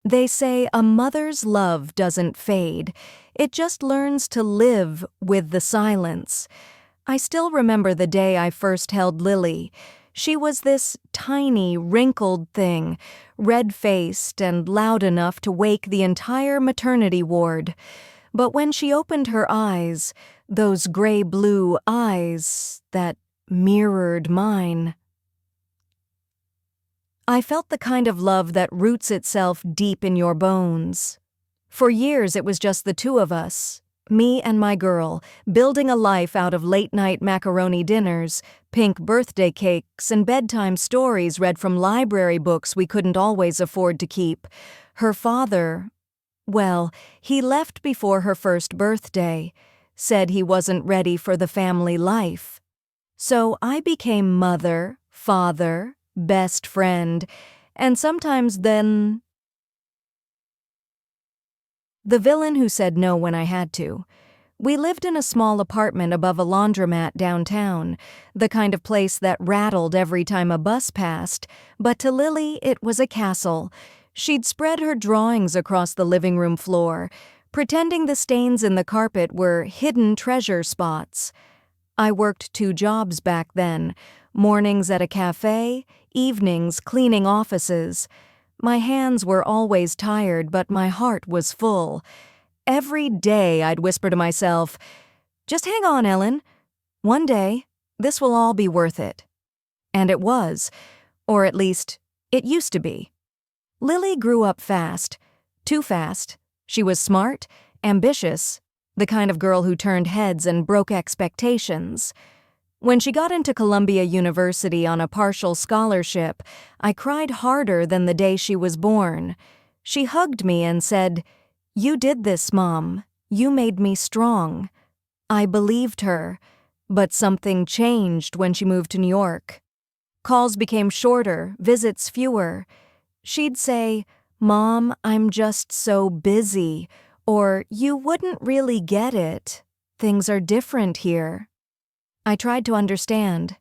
They say a mother's love doesn't fade, it just learns to live with the silence. I still remember the day I first held Lily. She was this tiny, wrinkled thing, red-faced and loud enough to wake the entire maternity ward. But when she opened her eyes, those gray-blue eyes that mirrored mine, I felt the kind of love that roots itself deep in your bones. For years it was just the two of us, me and my girl, building a life out of late-night macaroni dinners, pink birthday cakes, and bedtime stories read from library books we couldn't always afford to keep. Her father, well, he left before her first birthday, said he wasn't ready for the family life. So I became mother, father, best friend, and sometimes then the villain who said no when I had to. We lived in a small apartment above a laundromat downtown, the kind of place that rattled every time a bus passed, but to Lily it was a castle. She'd spread her drawings across the living room floor, pretending the stains in the carpet were hidden treasure spots. I worked 2 jobs back then, mornings at a cafe, evenings cleaning offices. My hands were always tired, but my heart was full. Every day I'd whisper to myself, "Just hang on, Ellen. One day, this will all be worth it." And it was, or at least, it used to be. Lily grew up fast. Too fast. She was smart, ambitious, the kind of girl who turned heads and broke expectations. When she got into Columbia University on a partial scholarship, I cried harder than the day she was born. She hugged me and said, "You did this, Mom. You made me strong." I believed her, but something changed when she moved to New York. Calls became shorter, visits fewer. She'd say, "Mom, I'm just so busy," or "You wouldn't really get it. Things are different here." I tried to understand.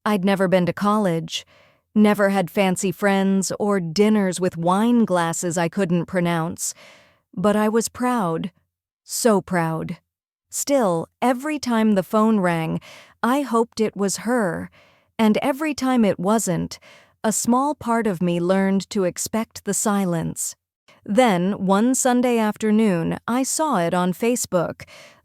I'd never been to college, never had fancy friends or dinners with wine glasses I couldn't pronounce, but I was proud, so proud. Still, every time the phone rang, I hoped it was her, and every time it wasn't, a small part of me learned to expect the silence. Then, one Sunday afternoon, I saw it on Facebook.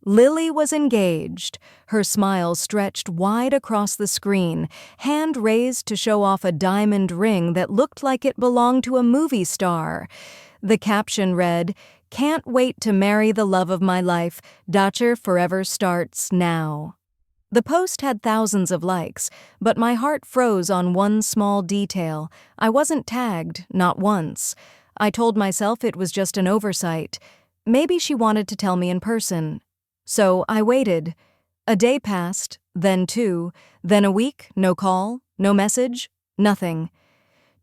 Lily was engaged, her smile stretched wide across the screen, hand raised to show off a diamond ring that looked like it belonged to a movie star. The caption read, "Can't wait to marry the love of my life. Dacher forever starts now." The post had thousands of likes, but my heart froze on one small detail. I wasn't tagged, not once. I told myself it was just an oversight. Maybe she wanted to tell me in person. So I waited. A day passed, then 2, then a week, no call, no message, nothing.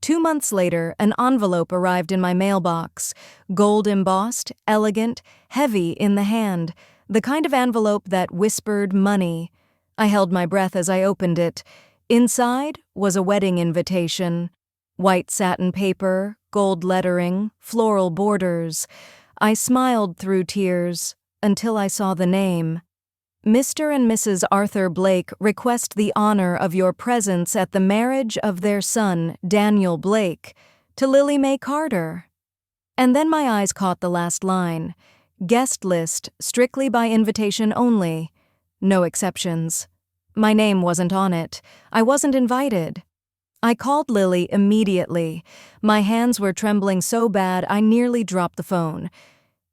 2 months later, an envelope arrived in my mailbox, gold embossed, elegant, heavy in the hand, the kind of envelope that whispered money. I held my breath as I opened it. Inside was a wedding invitation. White satin paper, gold lettering, floral borders. I smiled through tears until I saw the name. "Mr. and Mrs. Arthur Blake request the honor of your presence at the marriage of their son, Daniel Blake, to Lily Mae Carter." And then my eyes caught the last line. Guest list, strictly by invitation only. No exceptions. My name wasn't on it. I wasn't invited. I called Lily immediately. My hands were trembling so bad I nearly dropped the phone.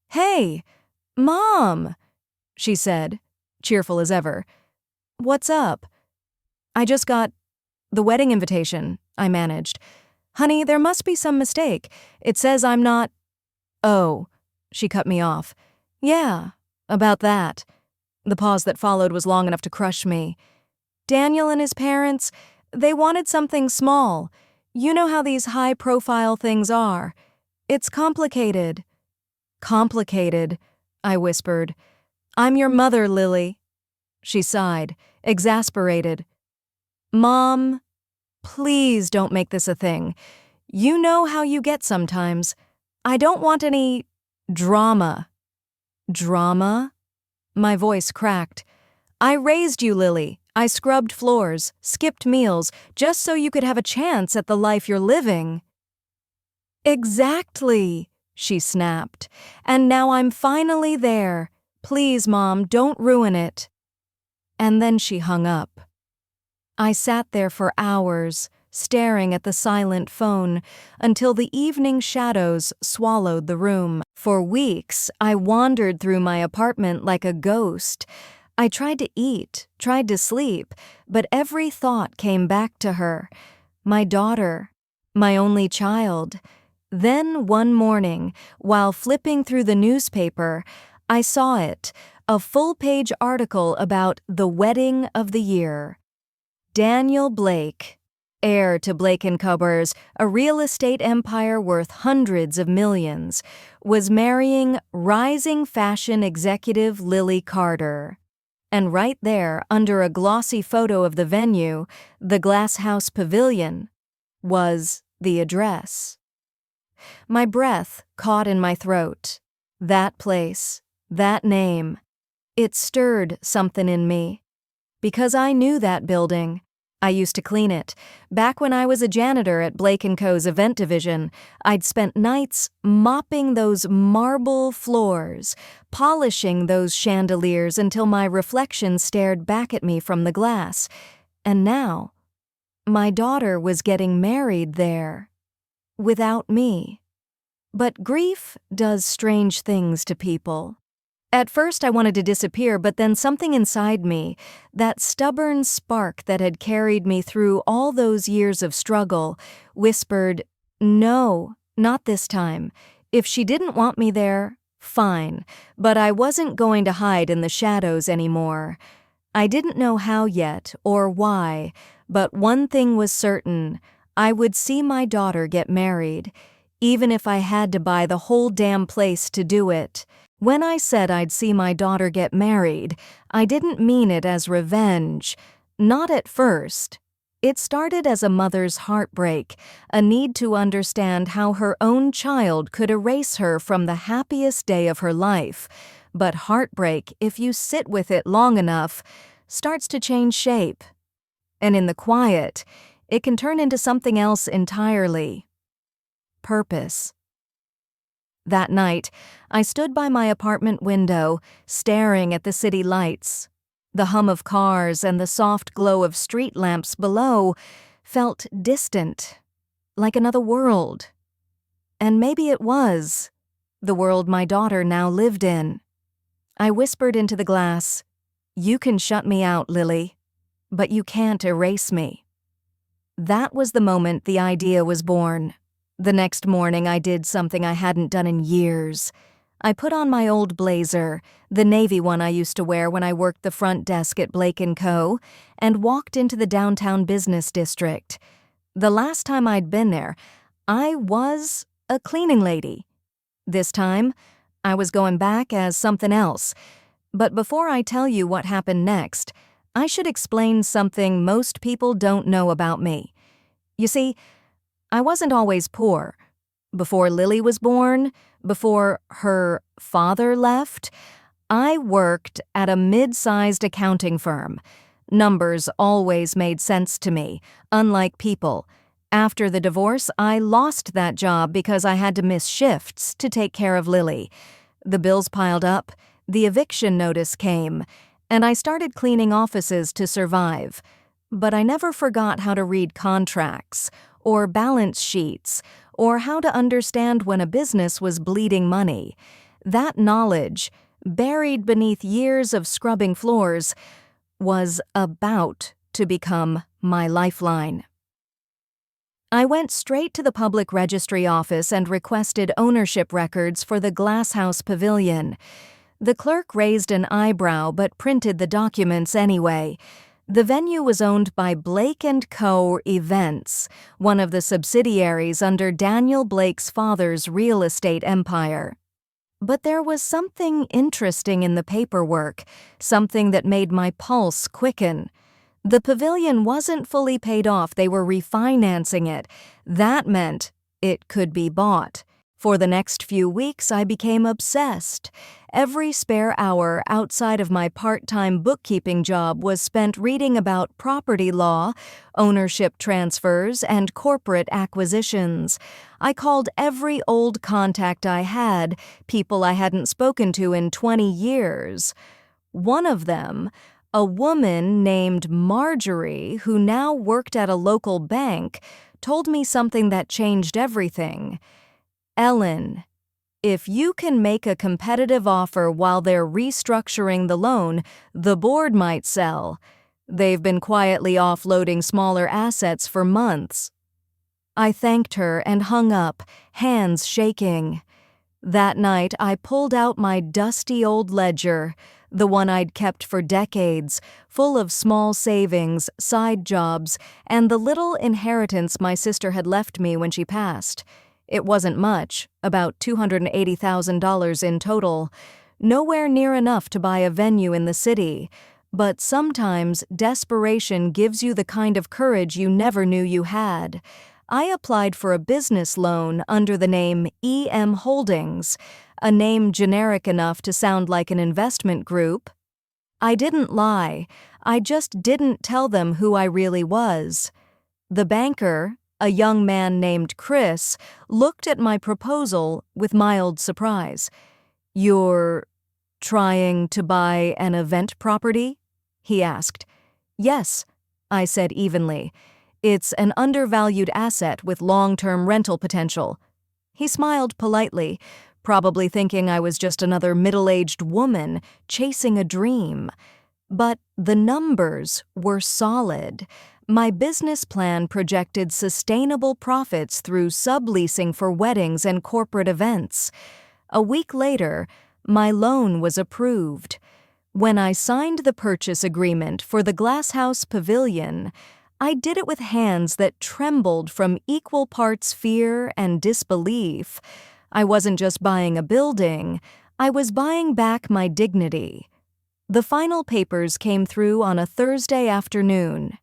"Hey, Mom," she said, cheerful as ever. "What's up?" "I just got the wedding invitation," I managed. "Honey, there must be some mistake. It says I'm not—" "Oh," she cut me off. "Yeah, about that." The pause that followed was long enough to crush me. "Daniel and his parents, they wanted something small. You know how these high-profile things are. It's complicated." "Complicated," I whispered. "I'm your mother, Lily." She sighed, exasperated. "Mom, please don't make this a thing. You know how you get sometimes. I don't want any drama. Drama? My voice cracked. I raised you, Lily. I scrubbed floors, skipped meals, just so you could have a chance at the life you're living. Exactly, she snapped. And now I'm finally there. Please, Mom, don't ruin it. And then she hung up. I sat there for hours, staring at the silent phone, until the evening shadows swallowed the room. For weeks, I wandered through my apartment like a ghost. I tried to eat, tried to sleep, but every thought came back to her. My daughter, my only child. Then one morning, while flipping through the newspaper, I saw it, a full-page article about the wedding of the year. Daniel Blake, heir to Blake & Cobber's, a real estate empire worth hundreds of millions, was marrying rising fashion executive Lily Carter. And right there, under a glossy photo of the venue, the Glass House Pavilion, was the address. My breath caught in my throat. That place, that name, it stirred something in me. Because I knew that building. I used to clean it. Back when I was a janitor at Blake & Co.'s event division, I'd spent nights mopping those marble floors, polishing those chandeliers until my reflection stared back at me from the glass. And now, my daughter was getting married there. Without me. But grief does strange things to people. At first I wanted to disappear, but then something inside me, that stubborn spark that had carried me through all those years of struggle, whispered, "No, not this time. If she didn't want me there, fine, but I wasn't going to hide in the shadows anymore." I didn't know how yet, or why, but one thing was certain: I would see my daughter get married, even if I had to buy the whole damn place to do it. When I said I'd see my daughter get married, I didn't mean it as revenge. Not at first. It started as a mother's heartbreak, a need to understand how her own child could erase her from the happiest day of her life. But heartbreak, if you sit with it long enough, starts to change shape. And in the quiet, it can turn into something else entirely. Purpose. That night, I stood by my apartment window, staring at the city lights. The hum of cars and the soft glow of street lamps below felt distant, like another world. And maybe it was, the world my daughter now lived in. I whispered into the glass, "You can shut me out, Lily, but you can't erase me." That was the moment the idea was born. The next morning I did something I hadn't done in years. I put on my old blazer, the navy one I used to wear when I worked the front desk at Blake & Co., and walked into the downtown business district. The last time I'd been there, I was a cleaning lady. This time, I was going back as something else. But before I tell you what happened next, I should explain something most people don't know about me. You see, I wasn't always poor. Before Lily was born, before her father left, I worked at a mid-sized accounting firm. Numbers always made sense to me, unlike people. After the divorce, I lost that job because I had to miss shifts to take care of Lily. The bills piled up, the eviction notice came, and I started cleaning offices to survive. But I never forgot how to read contracts, or balance sheets, or how to understand when a business was bleeding money. That knowledge, buried beneath years of scrubbing floors, was about to become my lifeline. I went straight to the public registry office and requested ownership records for the Glass House Pavilion. The clerk raised an eyebrow but printed the documents anyway. The venue was owned by Blake & Co. Events, one of the subsidiaries under Daniel Blake's father's real estate empire. But there was something interesting in the paperwork, something that made my pulse quicken. The pavilion wasn't fully paid off, they were refinancing it. That meant it could be bought. For the next few weeks, I became obsessed. Every spare hour outside of my part-time bookkeeping job was spent reading about property law, ownership transfers, and corporate acquisitions. I called every old contact I had, people I hadn't spoken to in 20 years. One of them, a woman named Marjorie, who now worked at a local bank, told me something that changed everything. Ellen, if you can make a competitive offer while they're restructuring the loan, the board might sell. They've been quietly offloading smaller assets for months. I thanked her and hung up, hands shaking. That night, I pulled out my dusty old ledger, the one I'd kept for decades, full of small savings, side jobs, and the little inheritance my sister had left me when she passed. It wasn't much, about $280,000 in total, nowhere near enough to buy a venue in the city. But sometimes desperation gives you the kind of courage you never knew you had. I applied for a business loan under the name EM Holdings, a name generic enough to sound like an investment group. I didn't lie, I just didn't tell them who I really was. The banker, a young man named Chris, looked at my proposal with mild surprise. "You're trying to buy an event property?" he asked. "Yes," I said evenly. "It's an undervalued asset with long-term rental potential." He smiled politely, probably thinking I was just another middle-aged woman chasing a dream. But the numbers were solid. My business plan projected sustainable profits through subleasing for weddings and corporate events. A week later, my loan was approved. When I signed the purchase agreement for the Glasshouse Pavilion, I did it with hands that trembled from equal parts fear and disbelief. I wasn't just buying a building, I was buying back my dignity. The final papers came through on a Thursday afternoon,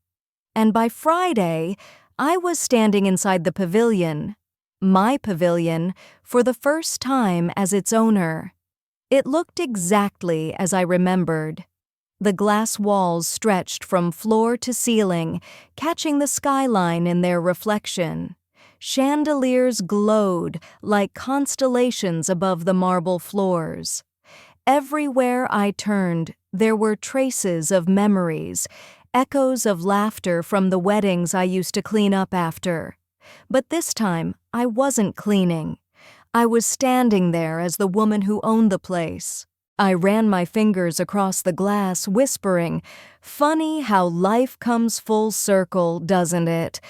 and by Friday, I was standing inside the pavilion, my pavilion, for the first time as its owner. It looked exactly as I remembered. The glass walls stretched from floor to ceiling, catching the skyline in their reflection. Chandeliers glowed like constellations above the marble floors. Everywhere I turned, there were traces of memories, echoes of laughter from the weddings I used to clean up after. But this time, I wasn't cleaning. I was standing there as the woman who owned the place. I ran my fingers across the glass, whispering, "Funny how life comes full circle, doesn't it?"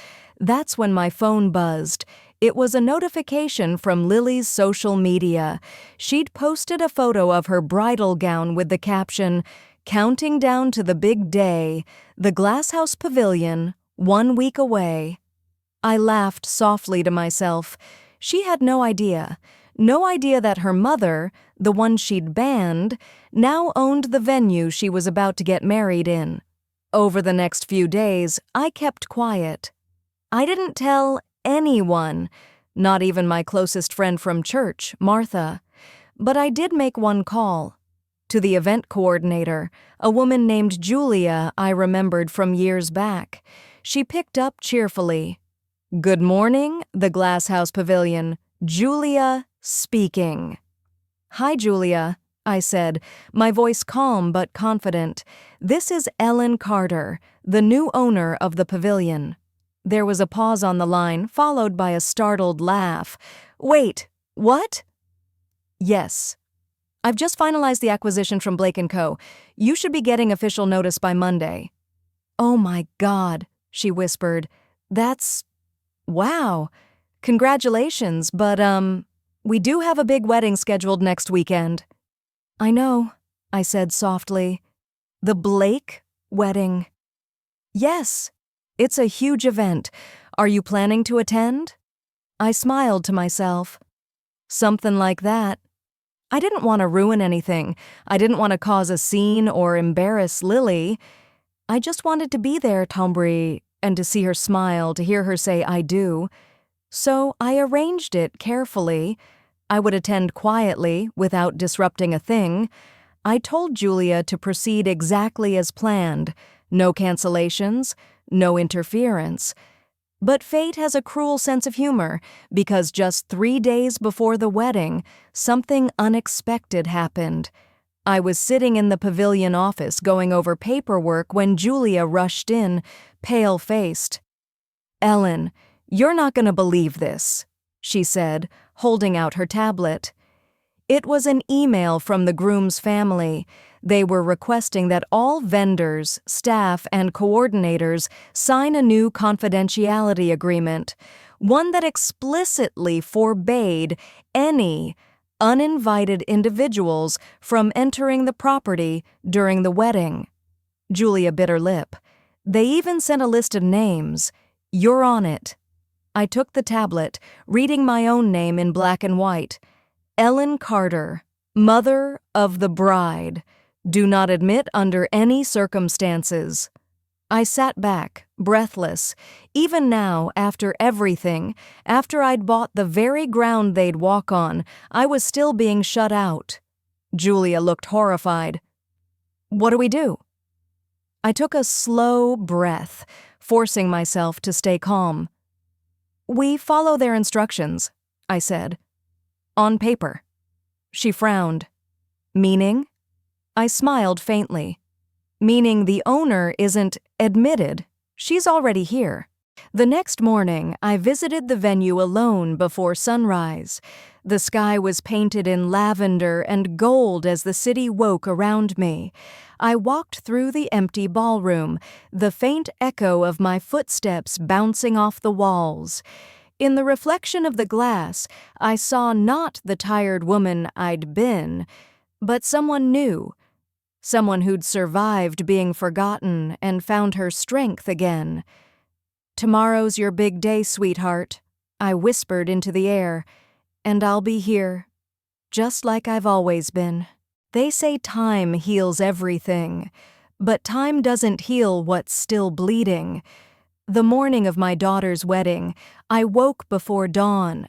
That's when my phone buzzed. It was a notification from Lily's social media. She'd posted a photo of her bridal gown with the caption, "Counting down to the big day, the Glasshouse Pavilion, 1 week away." I laughed softly to myself. She had no idea that her mother, the one she'd banned, now owned the venue she was about to get married in. Over the next few days, I kept quiet. I didn't tell anyone, not even my closest friend from church, Martha. But I did make one call. To the event coordinator, a woman named Julia I remembered from years back. She picked up cheerfully. "Good morning, the Glasshouse Pavilion. Julia speaking." "Hi, Julia," I said, my voice calm but confident. "This is Ellen Carter, the new owner of the pavilion." There was a pause on the line, followed by a startled laugh. "Wait, what?" "Yes. I've just finalized the acquisition from Blake & Co. You should be getting official notice by Monday." "Oh my God," she whispered. Wow. Congratulations, but, we do have a big wedding scheduled next weekend." "I know," I said softly. "The Blake wedding." "Yes. It's a huge event. Are you planning to attend?" I smiled to myself. "Something like that." I didn't want to ruin anything. I didn't want to cause a scene or embarrass Lily. I just wanted to be there, Tombri, and to see her smile, to hear her say, "I do." So I arranged it carefully. I would attend quietly, without disrupting a thing. I told Julia to proceed exactly as planned. No cancellations, no interference. But fate has a cruel sense of humor, because just 3 days before the wedding, something unexpected happened. I was sitting in the pavilion office going over paperwork when Julia rushed in, pale-faced. "Ellen, you're not going to believe this," she said, holding out her tablet. It was an email from the groom's family. They were requesting that all vendors, staff, and coordinators sign a new confidentiality agreement, one that explicitly forbade any uninvited individuals from entering the property during the wedding. Julia bit her lip. They even sent a list of names. "You're on it." I took the tablet, reading my own name in black and white. Ellen Carter, mother of the bride. Do not admit under any circumstances. I sat back, breathless. Even now, after everything, after I'd bought the very ground they'd walk on, I was still being shut out. Julia looked horrified. "What do we do?" I took a slow breath, forcing myself to stay calm. "We follow their instructions," I said. "On paper." She frowned. "Meaning?" I smiled faintly. "Meaning the owner isn't admitted. She's already here." The next morning, I visited the venue alone before sunrise. The sky was painted in lavender and gold as the city woke around me. I walked through the empty ballroom, the faint echo of my footsteps bouncing off the walls. In the reflection of the glass, I saw not the tired woman I'd been, but someone new, someone who'd survived being forgotten and found her strength again. "Tomorrow's your big day, sweetheart," I whispered into the air, "and I'll be here, just like I've always been." They say time heals everything, but time doesn't heal what's still bleeding. The morning of my daughter's wedding, I woke before dawn.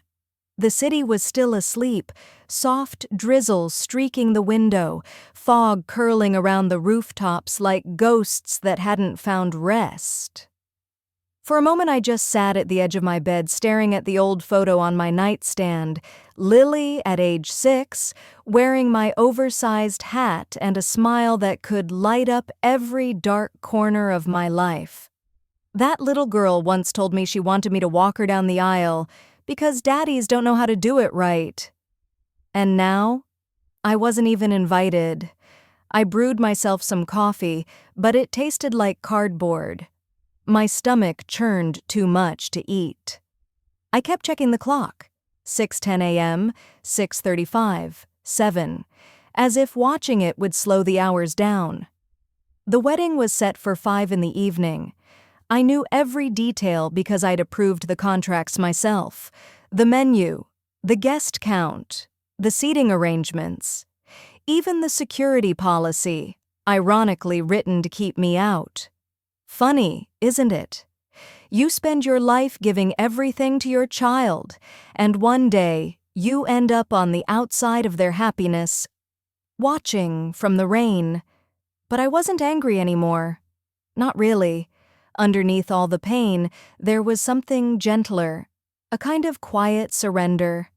The city was still asleep, soft drizzle streaking the window, fog curling around the rooftops like ghosts that hadn't found rest. For a moment I just sat at the edge of my bed staring at the old photo on my nightstand, Lily at age 6, wearing my oversized hat and a smile that could light up every dark corner of my life. That little girl once told me she wanted me to walk her down the aisle because daddies don't know how to do it right. And now, I wasn't even invited. I brewed myself some coffee, but it tasted like cardboard. My stomach churned too much to eat. I kept checking the clock. 6:10 a.m., 6:35, 7, as if watching it would slow the hours down. The wedding was set for 5 in the evening. I knew every detail because I'd approved the contracts myself. The menu, the guest count, the seating arrangements, even the security policy, ironically written to keep me out. Funny, isn't it? You spend your life giving everything to your child, and one day you end up on the outside of their happiness, watching from the rain. But I wasn't angry anymore. Not really. Underneath all the pain, there was something gentler, a kind of quiet surrender.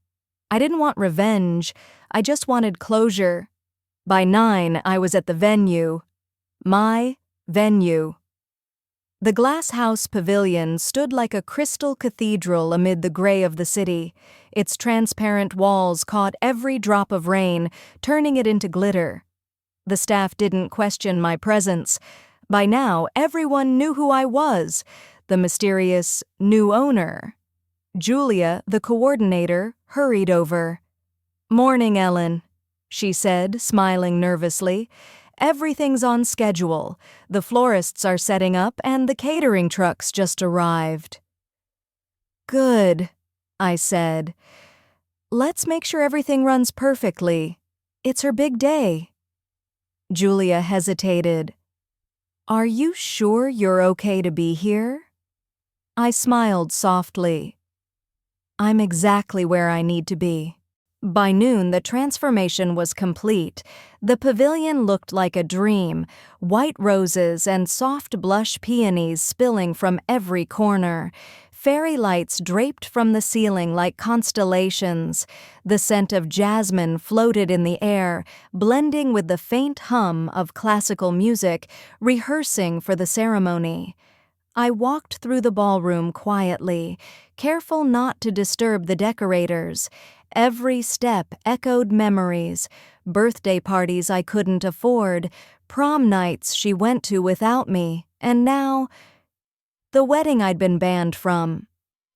I didn't want revenge, I just wanted closure. By 9, I was at the venue. My venue. The glass house pavilion stood like a crystal cathedral amid the gray of the city. Its transparent walls caught every drop of rain, turning it into glitter. The staff didn't question my presence. By now, everyone knew who I was, the mysterious new owner. Julia, the coordinator, hurried over. "Morning, Ellen," she said, smiling nervously. "Everything's on schedule. The florists are setting up and the catering trucks just arrived." "Good," I said. "Let's make sure everything runs perfectly. It's her big day." Julia hesitated. "Are you sure you're okay to be here?" I smiled softly. "I'm exactly where I need to be." By noon, the transformation was complete. The pavilion looked like a dream, white roses and soft blush peonies spilling from every corner. Fairy lights draped from the ceiling like constellations. The scent of jasmine floated in the air, blending with the faint hum of classical music, rehearsing for the ceremony. I walked through the ballroom quietly, careful not to disturb the decorators. Every step echoed memories, birthday parties I couldn't afford, prom nights she went to without me, and now, the wedding I'd been banned from.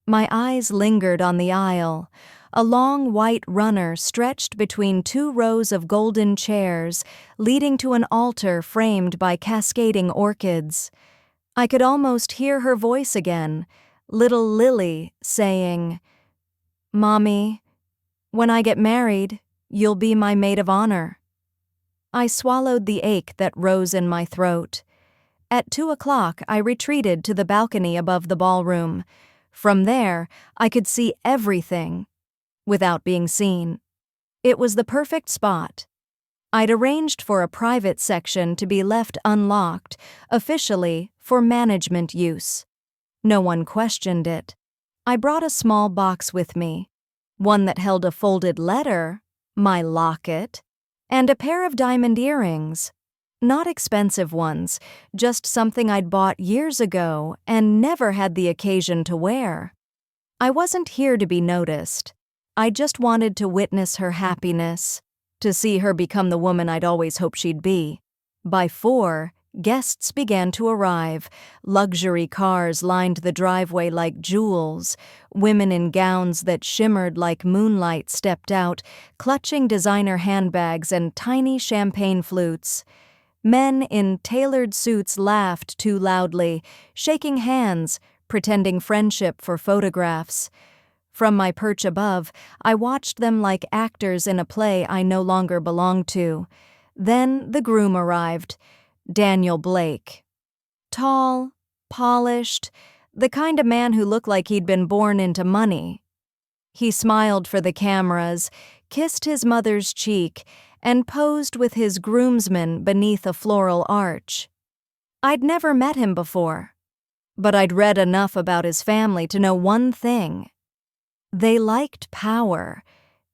My eyes lingered on the aisle. A long white runner stretched between two rows of golden chairs, leading to an altar framed by cascading orchids. I could almost hear her voice again, little Lily, saying, "Mommy, when I get married, you'll be my maid of honor." I swallowed the ache that rose in my throat. At 2 o'clock, I retreated to the balcony above the ballroom. From there, I could see everything, without being seen. It was the perfect spot. I'd arranged for a private section to be left unlocked, officially for management use. No one questioned it. I brought a small box with me, one that held a folded letter, my locket, and a pair of diamond earrings. Not expensive ones, just something I'd bought years ago and never had the occasion to wear. I wasn't here to be noticed. I just wanted to witness her happiness, to see her become the woman I'd always hoped she'd be. By 4, guests began to arrive. Luxury cars lined the driveway like jewels. Women in gowns that shimmered like moonlight stepped out, clutching designer handbags and tiny champagne flutes. Men in tailored suits laughed too loudly, shaking hands, pretending friendship for photographs. From my perch above, I watched them like actors in a play I no longer belonged to. Then the groom arrived, Daniel Blake. Tall, polished, the kind of man who looked like he'd been born into money. He smiled for the cameras, kissed his mother's cheek, and posed with his groomsmen beneath a floral arch. I'd never met him before, but I'd read enough about his family to know one thing. They liked power,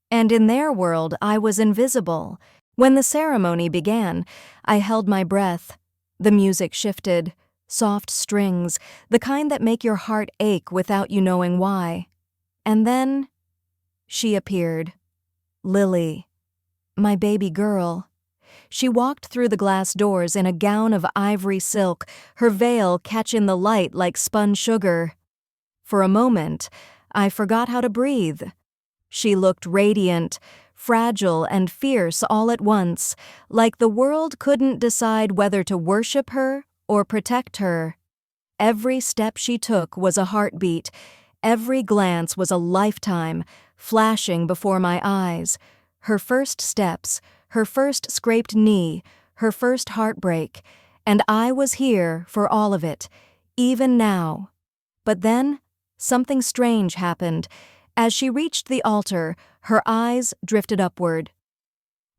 and in their world I was invisible. When the ceremony began, I held my breath. The music shifted, soft strings, the kind that make your heart ache without you knowing why. And then she appeared, Lily, my baby girl. She walked through the glass doors in a gown of ivory silk, her veil catching the light like spun sugar. For a moment, I forgot how to breathe. She looked radiant, fragile and fierce all at once, like the world couldn't decide whether to worship her or protect her. Every step she took was a heartbeat. Every glance was a lifetime, flashing before my eyes. Her first steps, her first scraped knee, her first heartbreak, and I was here for all of it, even now. But then, something strange happened. As she reached the altar, her eyes drifted upward.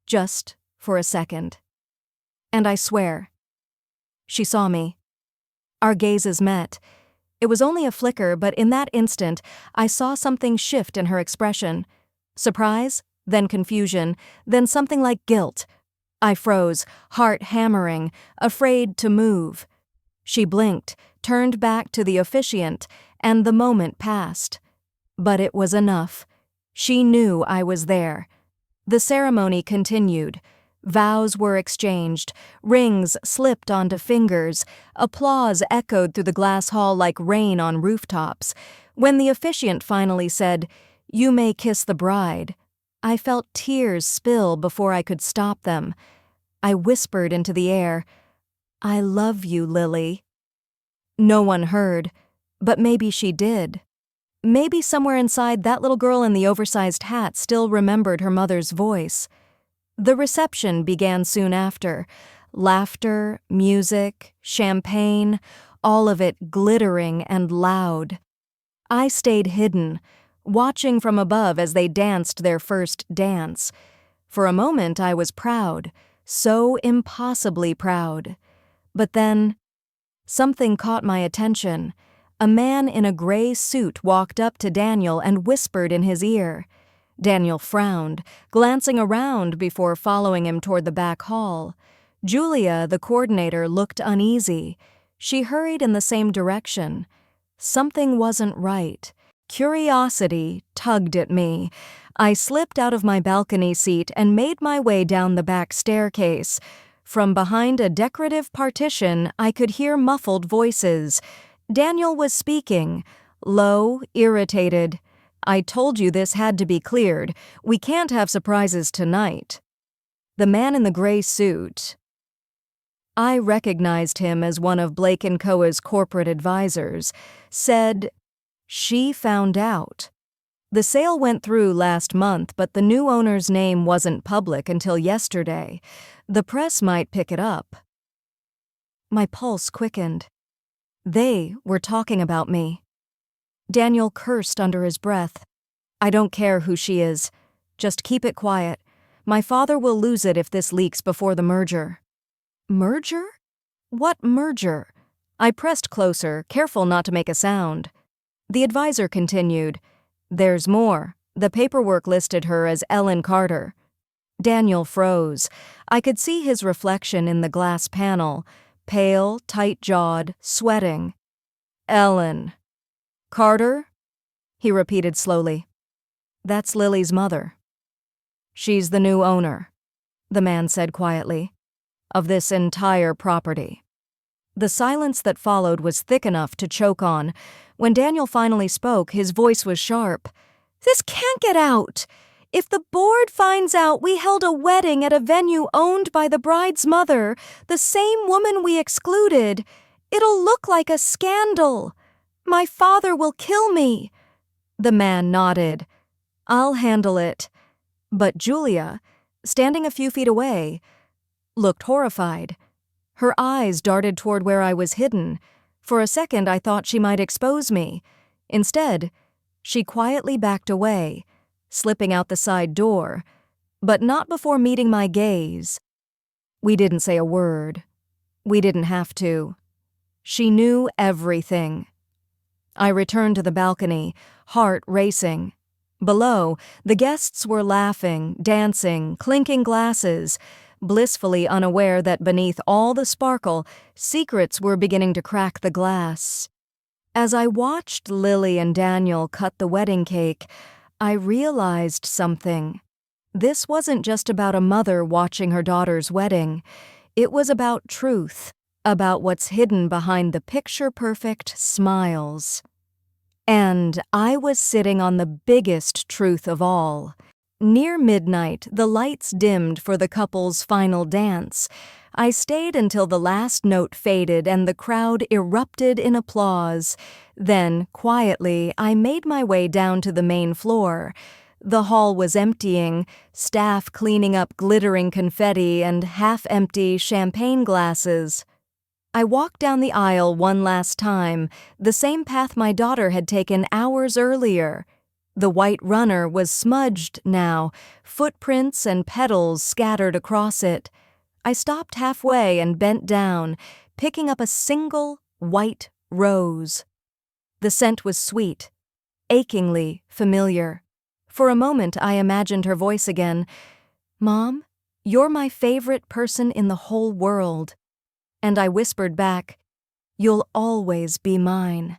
Just for a second. And I swear, she saw me. Our gazes met. It was only a flicker, but in that instant, I saw something shift in her expression. Surprise, then confusion, then something like guilt. I froze, heart hammering, afraid to move. She blinked, turned back to the officiant, and the moment passed. But it was enough. She knew I was there. The ceremony continued. Vows were exchanged, rings slipped onto fingers, applause echoed through the glass hall like rain on rooftops. When the officiant finally said, "You may kiss the bride," I felt tears spill before I could stop them. I whispered into the air, "I love you, Lily." No one heard, but maybe she did. Maybe somewhere inside that little girl in the oversized hat still remembered her mother's voice. The reception began soon after. Laughter, music, champagne, all of it glittering and loud. I stayed hidden, watching from above as they danced their first dance. For a moment I was proud, so impossibly proud. But then, something caught my attention. A man in a gray suit walked up to Daniel and whispered in his ear. Daniel frowned, glancing around before following him toward the back hall. Julia, the coordinator, looked uneasy. She hurried in the same direction. Something wasn't right. Curiosity tugged at me. I slipped out of my balcony seat and made my way down the back staircase. From behind a decorative partition, I could hear muffled voices. Daniel was speaking, low, irritated. "I told you this had to be cleared. We can't have surprises tonight." The man in the gray suit. I recognized him as one of Blake & Co.'s corporate advisors. Said, "She found out. The sale went through last month, but the new owner's name wasn't public until yesterday. The press might pick it up." My pulse quickened. They were talking about me. Daniel cursed under his breath. "I don't care who she is. Just keep it quiet. My father will lose it if this leaks before the merger." Merger? What merger? I pressed closer, careful not to make a sound. The advisor continued, "There's more. The paperwork listed her as Ellen Carter." Daniel froze. I could see his reflection in the glass panel, pale, tight-jawed, sweating. "Ellen Carter?" he repeated slowly. "That's Lily's mother." "She's the new owner," the man said quietly, "of this entire property." The silence that followed was thick enough to choke on. When Daniel finally spoke, his voice was sharp. "This can't get out. If the board finds out we held a wedding at a venue owned by the bride's mother, the same woman we excluded, it'll look like a scandal. My father will kill me." The man nodded. "I'll handle it." But Julia, standing a few feet away, looked horrified. Her eyes darted toward where I was hidden. For a second I thought she might expose me. Instead, she quietly backed away, slipping out the side door, but not before meeting my gaze. We didn't say a word. We didn't have to. She knew everything. I returned to the balcony, heart racing. Below, the guests were laughing, dancing, clinking glasses, blissfully unaware that beneath all the sparkle, secrets were beginning to crack the glass. As I watched Lily and Daniel cut the wedding cake, I realized something. This wasn't just about a mother watching her daughter's wedding. It was about truth, about what's hidden behind the picture-perfect smiles. And I was sitting on the biggest truth of all. Near midnight, the lights dimmed for the couple's final dance. I stayed until the last note faded and the crowd erupted in applause. Then, quietly, I made my way down to the main floor. The hall was emptying, staff cleaning up glittering confetti and half-empty champagne glasses. I walked down the aisle one last time, the same path my daughter had taken hours earlier. The white runner was smudged now, footprints and petals scattered across it. I stopped halfway and bent down, picking up a single white rose. The scent was sweet, achingly familiar. For a moment I imagined her voice again. "Mom, you're my favorite person in the whole world." And I whispered back, "You'll always be mine."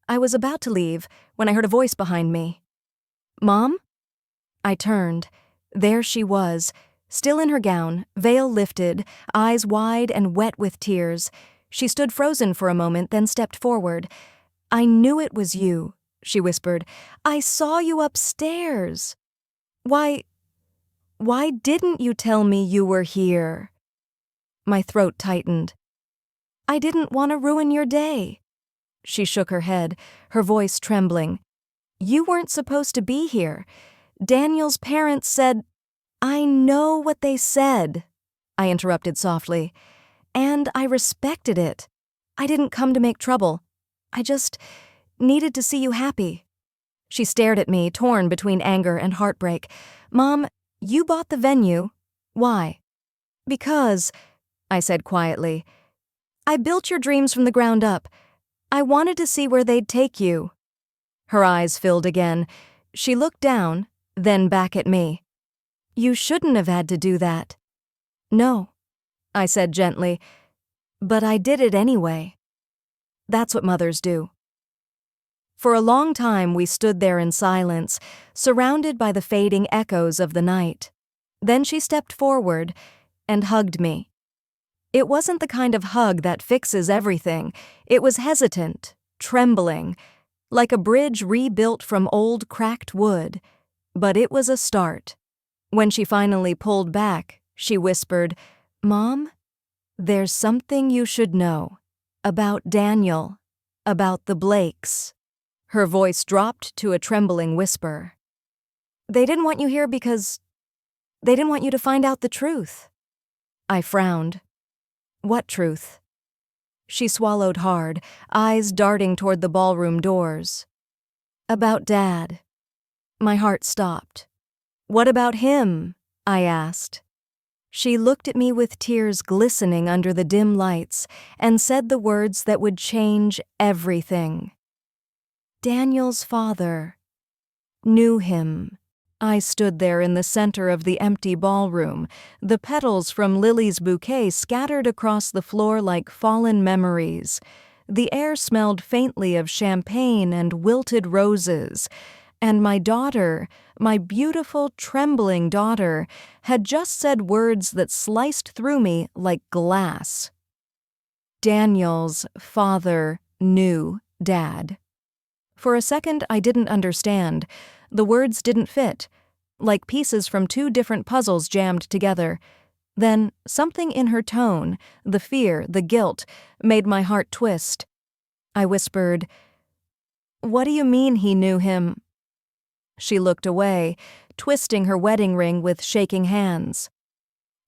I was about to leave when I heard a voice behind me. "Mom?" I turned. There she was, still in her gown, veil lifted, eyes wide and wet with tears. She stood frozen for a moment, then stepped forward. "I knew it was you," she whispered. "I saw you upstairs. Why didn't you tell me you were here?" My throat tightened. "I didn't want to ruin your day." She shook her head, her voice trembling. "You weren't supposed to be here. Daniel's parents said—" "I know what they said," I interrupted softly. "And I respected it. I didn't come to make trouble. I just needed to see you happy." She stared at me, torn between anger and heartbreak. Mom, you bought the venue. Why? Because, I said quietly, I built your dreams from the ground up. I wanted to see where they'd take you. Her eyes filled again. She looked down, then back at me. You shouldn't have had to do that. No, I said gently, but I did it anyway. That's what mothers do. For a long time we stood there in silence, surrounded by the fading echoes of the night. Then she stepped forward and hugged me. It wasn't the kind of hug that fixes everything. It was hesitant, trembling, like a bridge rebuilt from old cracked wood. But it was a start. When she finally pulled back, she whispered, Mom, there's something you should know. About Daniel. About the Blakes. Her voice dropped to a trembling whisper. They didn't want you here because they didn't want you to find out the truth. I frowned. What truth? She swallowed hard, eyes darting toward the ballroom doors. About Dad. My heart stopped. What about him? I asked. She looked at me with tears glistening under the dim lights and said the words that would change everything. Daniel's father knew him. I stood there in the center of the empty ballroom, the petals from Lily's bouquet scattered across the floor like fallen memories. The air smelled faintly of champagne and wilted roses, and my daughter, my beautiful, trembling daughter, had just said words that sliced through me like glass. Daniel's father knew Dad. For a second, I didn't understand. The words didn't fit, like pieces from two different puzzles jammed together. Then, something in her tone, the fear, the guilt, made my heart twist. I whispered, What do you mean he knew him? She looked away, twisting her wedding ring with shaking hands.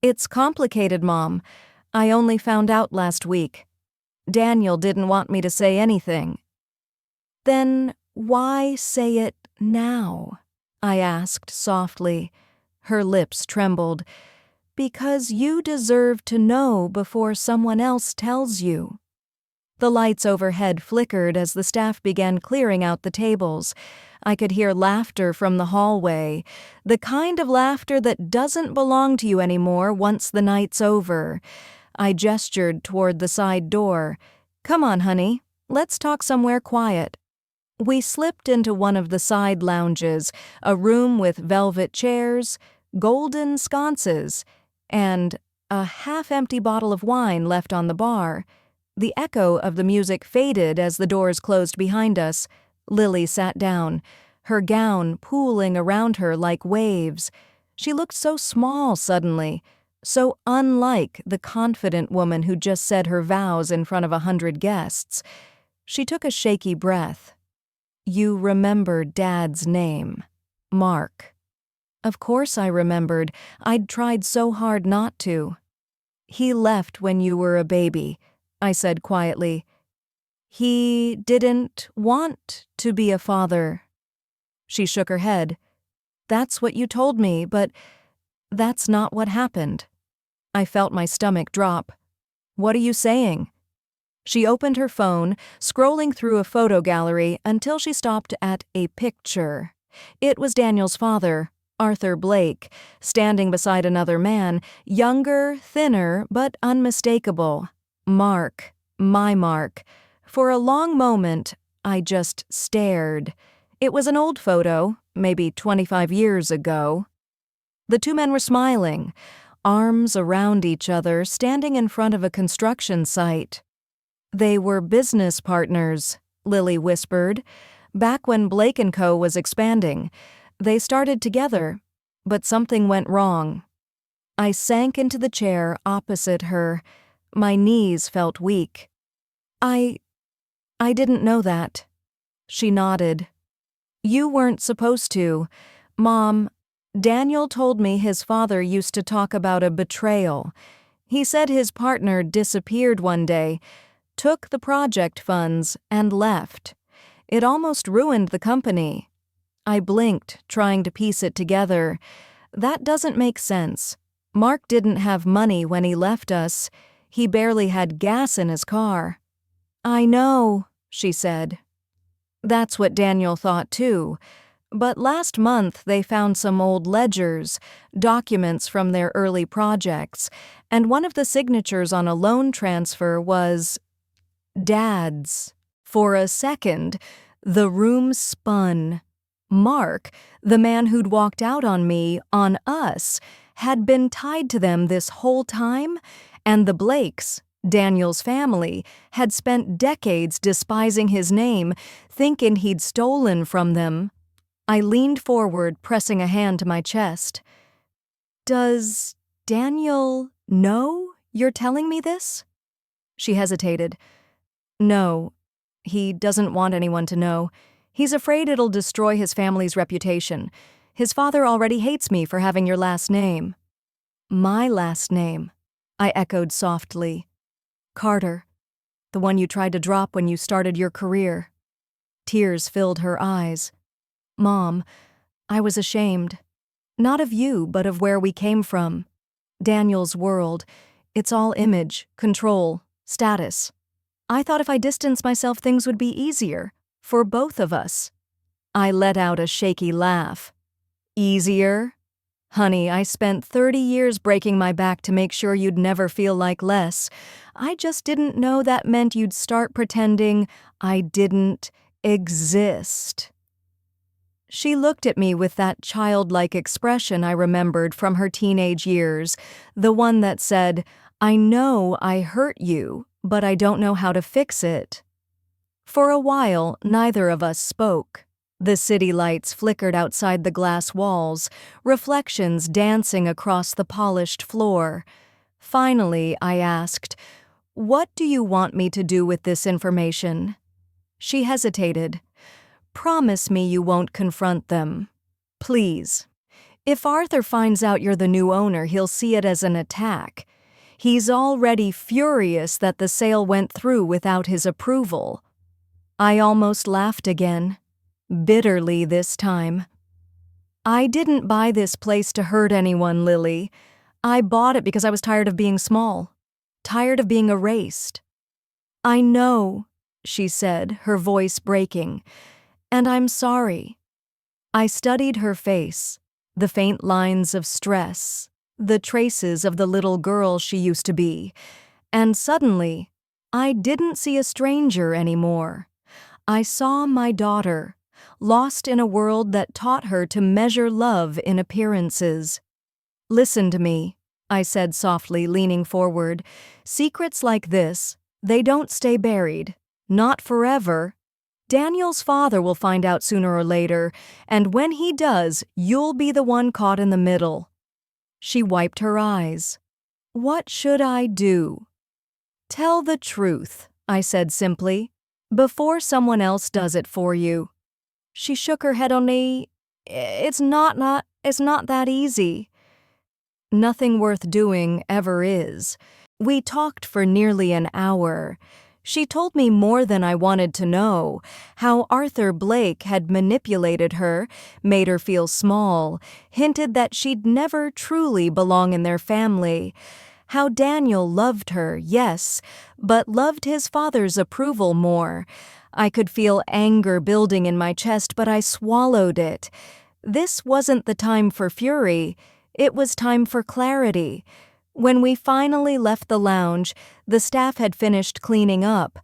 It's complicated, Mom. I only found out last week. Daniel didn't want me to say anything. Then why say it now? I asked softly. Her lips trembled. Because you deserve to know before someone else tells you. The lights overhead flickered as the staff began clearing out the tables. I could hear laughter from the hallway, the kind of laughter that doesn't belong to you anymore once the night's over. I gestured toward the side door. Come on, honey, let's talk somewhere quiet. We slipped into one of the side lounges, a room with velvet chairs, golden sconces, and a half-empty bottle of wine left on the bar. The echo of the music faded as the doors closed behind us. Lily sat down, her gown pooling around her like waves. She looked so small suddenly, so unlike the confident woman who just said her vows in front of 100 guests. She took a shaky breath. You remember Dad's name, Mark. Of course I remembered. I'd tried so hard not to. He left when you were a baby, I said quietly. He didn't want to be a father. She shook her head. That's what you told me, but that's not what happened. I felt my stomach drop. What are you saying? She opened her phone, scrolling through a photo gallery until she stopped at a picture. It was Daniel's father, Arthur Blake, standing beside another man, younger, thinner, but unmistakable. Mark, my Mark. For a long moment, I just stared. It was an old photo, maybe 25 years ago. The two men were smiling, arms around each other, standing in front of a construction site. They were business partners, Lily whispered. Back when Blake & Co. was expanding, they started together, but something went wrong. I sank into the chair opposite her. My knees felt weak. I didn't know that. She nodded. You weren't supposed to. Mom, Daniel told me his father used to talk about a betrayal. He said his partner disappeared one day, took the project funds, and left. It almost ruined the company. I blinked, trying to piece it together. That doesn't make sense. Mark didn't have money when he left us. He barely had gas in his car. I know, she said. That's what Daniel thought too. But last month they found some old ledgers, documents from their early projects, and one of the signatures on a loan transfer was Dad's. For a second, the room spun. Mark, the man who'd walked out on me, on us, had been tied to them this whole time, and the Blakes, Daniel's family, had spent decades despising his name, thinking he'd stolen from them. I leaned forward, pressing a hand to my chest. Does Daniel know you're telling me this? She hesitated. No, he doesn't want anyone to know. He's afraid it'll destroy his family's reputation. His father already hates me for having your last name. My last name, I echoed softly. Carter, the one you tried to drop when you started your career. Tears filled her eyes. Mom, I was ashamed. Not of you, but of where we came from. Daniel's world. It's all image, control, status. I thought if I distanced myself, things would be easier. For both of us. I let out a shaky laugh. Easier? Honey, I spent 30 years breaking my back to make sure you'd never feel like less. I just didn't know that meant you'd start pretending I didn't exist. She looked at me with that childlike expression I remembered from her teenage years, the one that said, I know I hurt you, but I don't know how to fix it. For a while, neither of us spoke. The city lights flickered outside the glass walls, reflections dancing across the polished floor. Finally, I asked, What do you want me to do with this information? She hesitated. Promise me you won't confront them. Please. If Arthur finds out you're the new owner, he'll see it as an attack. He's already furious that the sale went through without his approval. I almost laughed again, bitterly this time. I didn't buy this place to hurt anyone, Lily. I bought it because I was tired of being small, tired of being erased. I know, she said, her voice breaking, and I'm sorry. I studied her face, the faint lines of stress, the traces of the little girl she used to be, and suddenly, I didn't see a stranger anymore. I saw my daughter, lost in a world that taught her to measure love in appearances. Listen to me, I said softly, leaning forward. Secrets like this, they don't stay buried. Not forever. Daniel's father will find out sooner or later, and when he does, you'll be the one caught in the middle. She wiped her eyes. What should I do? Tell the truth, I said simply. Before someone else does it for you. She shook her head on me. It's not that easy. Nothing worth doing ever is. We talked for nearly an hour. She told me more than I wanted to know, how Arthur Blake had manipulated her, made her feel small, hinted that she'd never truly belong in their family. How Daniel loved her, yes, but loved his father's approval more. I could feel anger building in my chest, but I swallowed it. This wasn't the time for fury. It was time for clarity. When we finally left the lounge, the staff had finished cleaning up.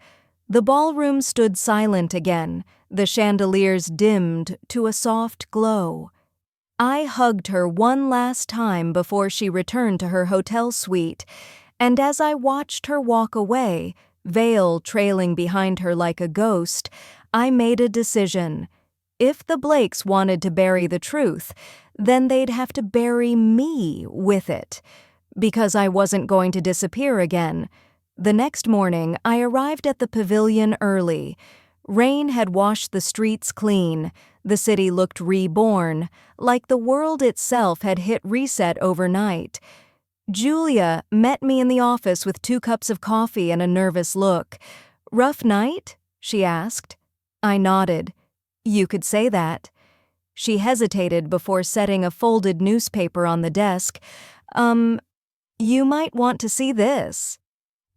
The ballroom stood silent again, the chandeliers dimmed to a soft glow. I hugged her one last time before she returned to her hotel suite, and as I watched her walk away, veil trailing behind her like a ghost, I made a decision. If the Blakes wanted to bury the truth, then they'd have to bury me with it, because I wasn't going to disappear again. The next morning, I arrived at the pavilion early. Rain had washed the streets clean. The city looked reborn, like the world itself had hit reset overnight. Julia met me in the office with 2 cups of coffee and a nervous look. "Rough night?" she asked. I nodded. "You could say that." She hesitated before setting a folded newspaper on the desk. You might want to see this."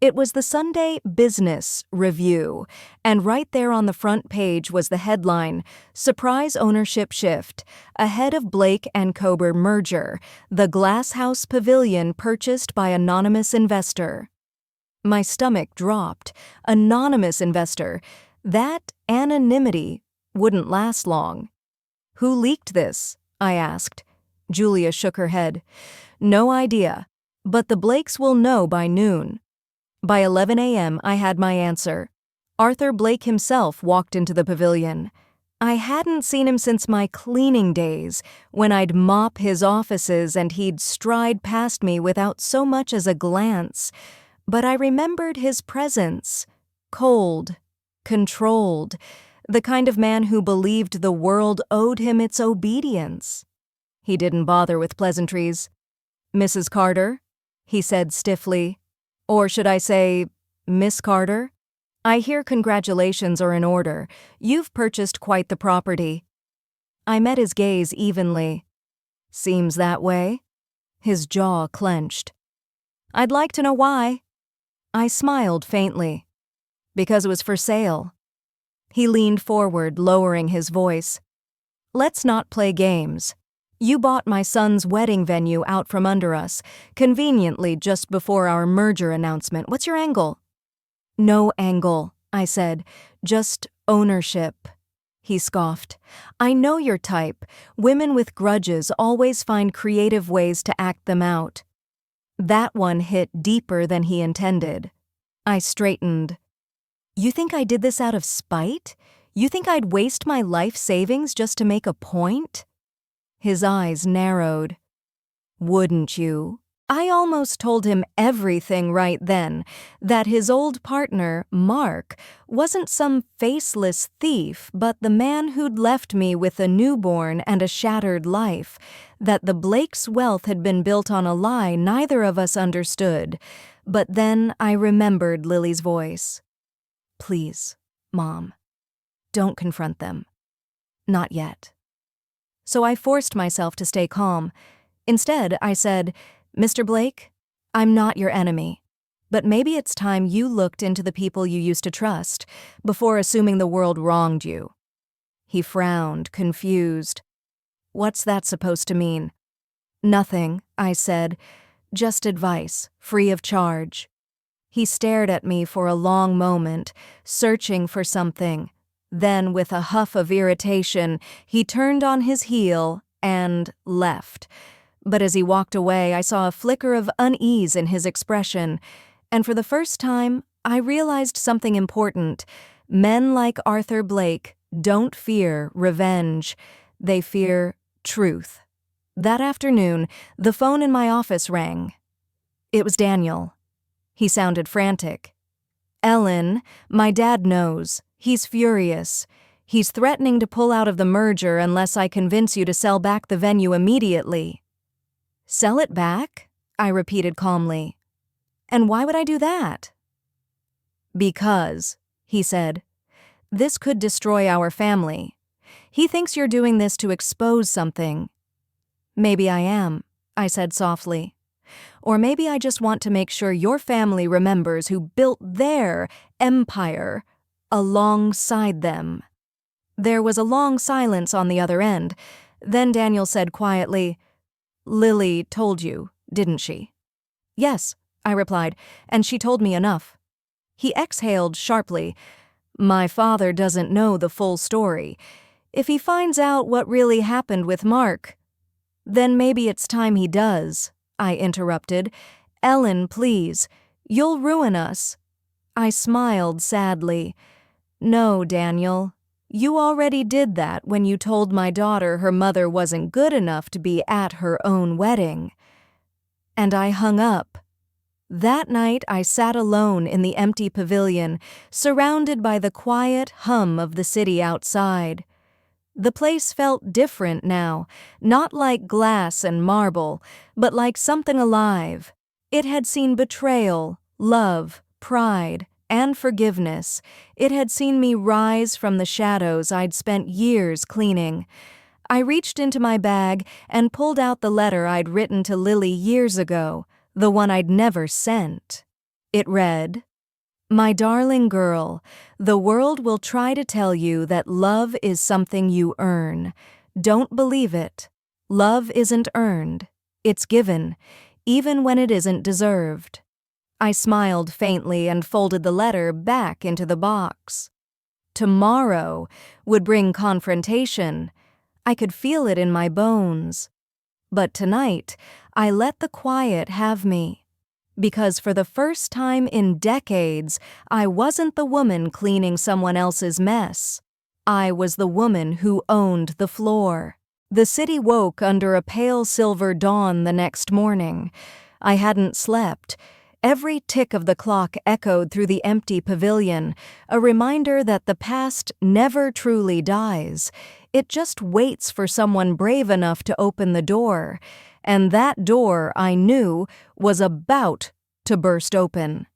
It was the Sunday Business Review, and right there on the front page was the headline, "Surprise Ownership Shift. Ahead of Blake and Kober Merger. The Glass House Pavilion Purchased by Anonymous Investor." My stomach dropped. Anonymous investor. That anonymity wouldn't last long. "Who leaked this?" I asked. Julia shook her head. "No idea, but the Blakes will know by noon." By 11 a.m., I had my answer. Arthur Blake himself walked into the pavilion. I hadn't seen him since my cleaning days, when I'd mop his offices and he'd stride past me without so much as a glance. But I remembered his presence. Cold, controlled, the kind of man who believed the world owed him its obedience. He didn't bother with pleasantries. "Mrs. Carter?" he said stiffly. Or should I say, "Miss Carter? I hear congratulations are in order. You've purchased quite the property." I met his gaze evenly. "Seems that way." His jaw clenched. "I'd like to know why." I smiled faintly. "Because it was for sale." He leaned forward, lowering his voice. "Let's not play games. You bought my son's wedding venue out from under us, conveniently just before our merger announcement. What's your angle?" "No angle," I said. "Just ownership." He scoffed. "I know your type. Women with grudges always find creative ways to act them out." That one hit deeper than he intended. I straightened. "You think I did this out of spite? You think I'd waste my life savings just to make a point?" His eyes narrowed. "Wouldn't you?" I almost told him everything right then, that his old partner, Mark, wasn't some faceless thief, but the man who'd left me with a newborn and a shattered life, that the Blakes' wealth had been built on a lie neither of us understood. But then I remembered Lily's voice. "Please, Mom, don't confront them. Not yet." So I forced myself to stay calm. Instead, I said, "Mr. Blake, I'm not your enemy, but maybe it's time you looked into the people you used to trust before assuming the world wronged you." He frowned, confused. "What's that supposed to mean?" "Nothing," I said. "Just advice, free of charge." He stared at me for a long moment, searching for something. Then, with a huff of irritation, he turned on his heel and left. But as he walked away, I saw a flicker of unease in his expression, and for the first time, I realized something important. Men like Arthur Blake don't fear revenge. They fear truth. That afternoon, the phone in my office rang. It was Daniel. He sounded frantic. "Ellen, my dad knows. He's furious. He's threatening to pull out of the merger unless I convince you to sell back the venue immediately." "Sell it back?" I repeated calmly. "And why would I do that?" "Because," he said, "this could destroy our family. He thinks you're doing this to expose something." "Maybe I am," I said softly. "Or maybe I just want to make sure your family remembers who built their empire alongside them." There was a long silence on the other end. Then Daniel said quietly, "Lily told you, didn't she?" "Yes," I replied, "and she told me enough." He exhaled sharply. "My father doesn't know the full story. If he finds out what really happened with Mark—" "Then maybe it's time he does," I interrupted. "Ellen, please, you'll ruin us." I smiled sadly. "No, Daniel. You already did that when you told my daughter her mother wasn't good enough to be at her own wedding." And I hung up. That night I sat alone in the empty pavilion, surrounded by the quiet hum of the city outside. The place felt different now, not like glass and marble, but like something alive. It had seen betrayal, love, pride, and forgiveness. It had seen me rise from the shadows I'd spent years cleaning. I reached into my bag and pulled out the letter I'd written to Lily years ago, the one I'd never sent. It read, "My darling girl, the world will try to tell you that love is something you earn. Don't believe it. Love isn't earned. It's given, even when it isn't deserved." I smiled faintly and folded the letter back into the box. Tomorrow would bring confrontation. I could feel it in my bones. But tonight, I let the quiet have me. Because for the first time in decades, I wasn't the woman cleaning someone else's mess. I was the woman who owned the floor. The city woke under a pale silver dawn the next morning. I hadn't slept. Every tick of the clock echoed through the empty pavilion, a reminder that the past never truly dies. It just waits for someone brave enough to open the door. And that door, I knew, was about to burst open.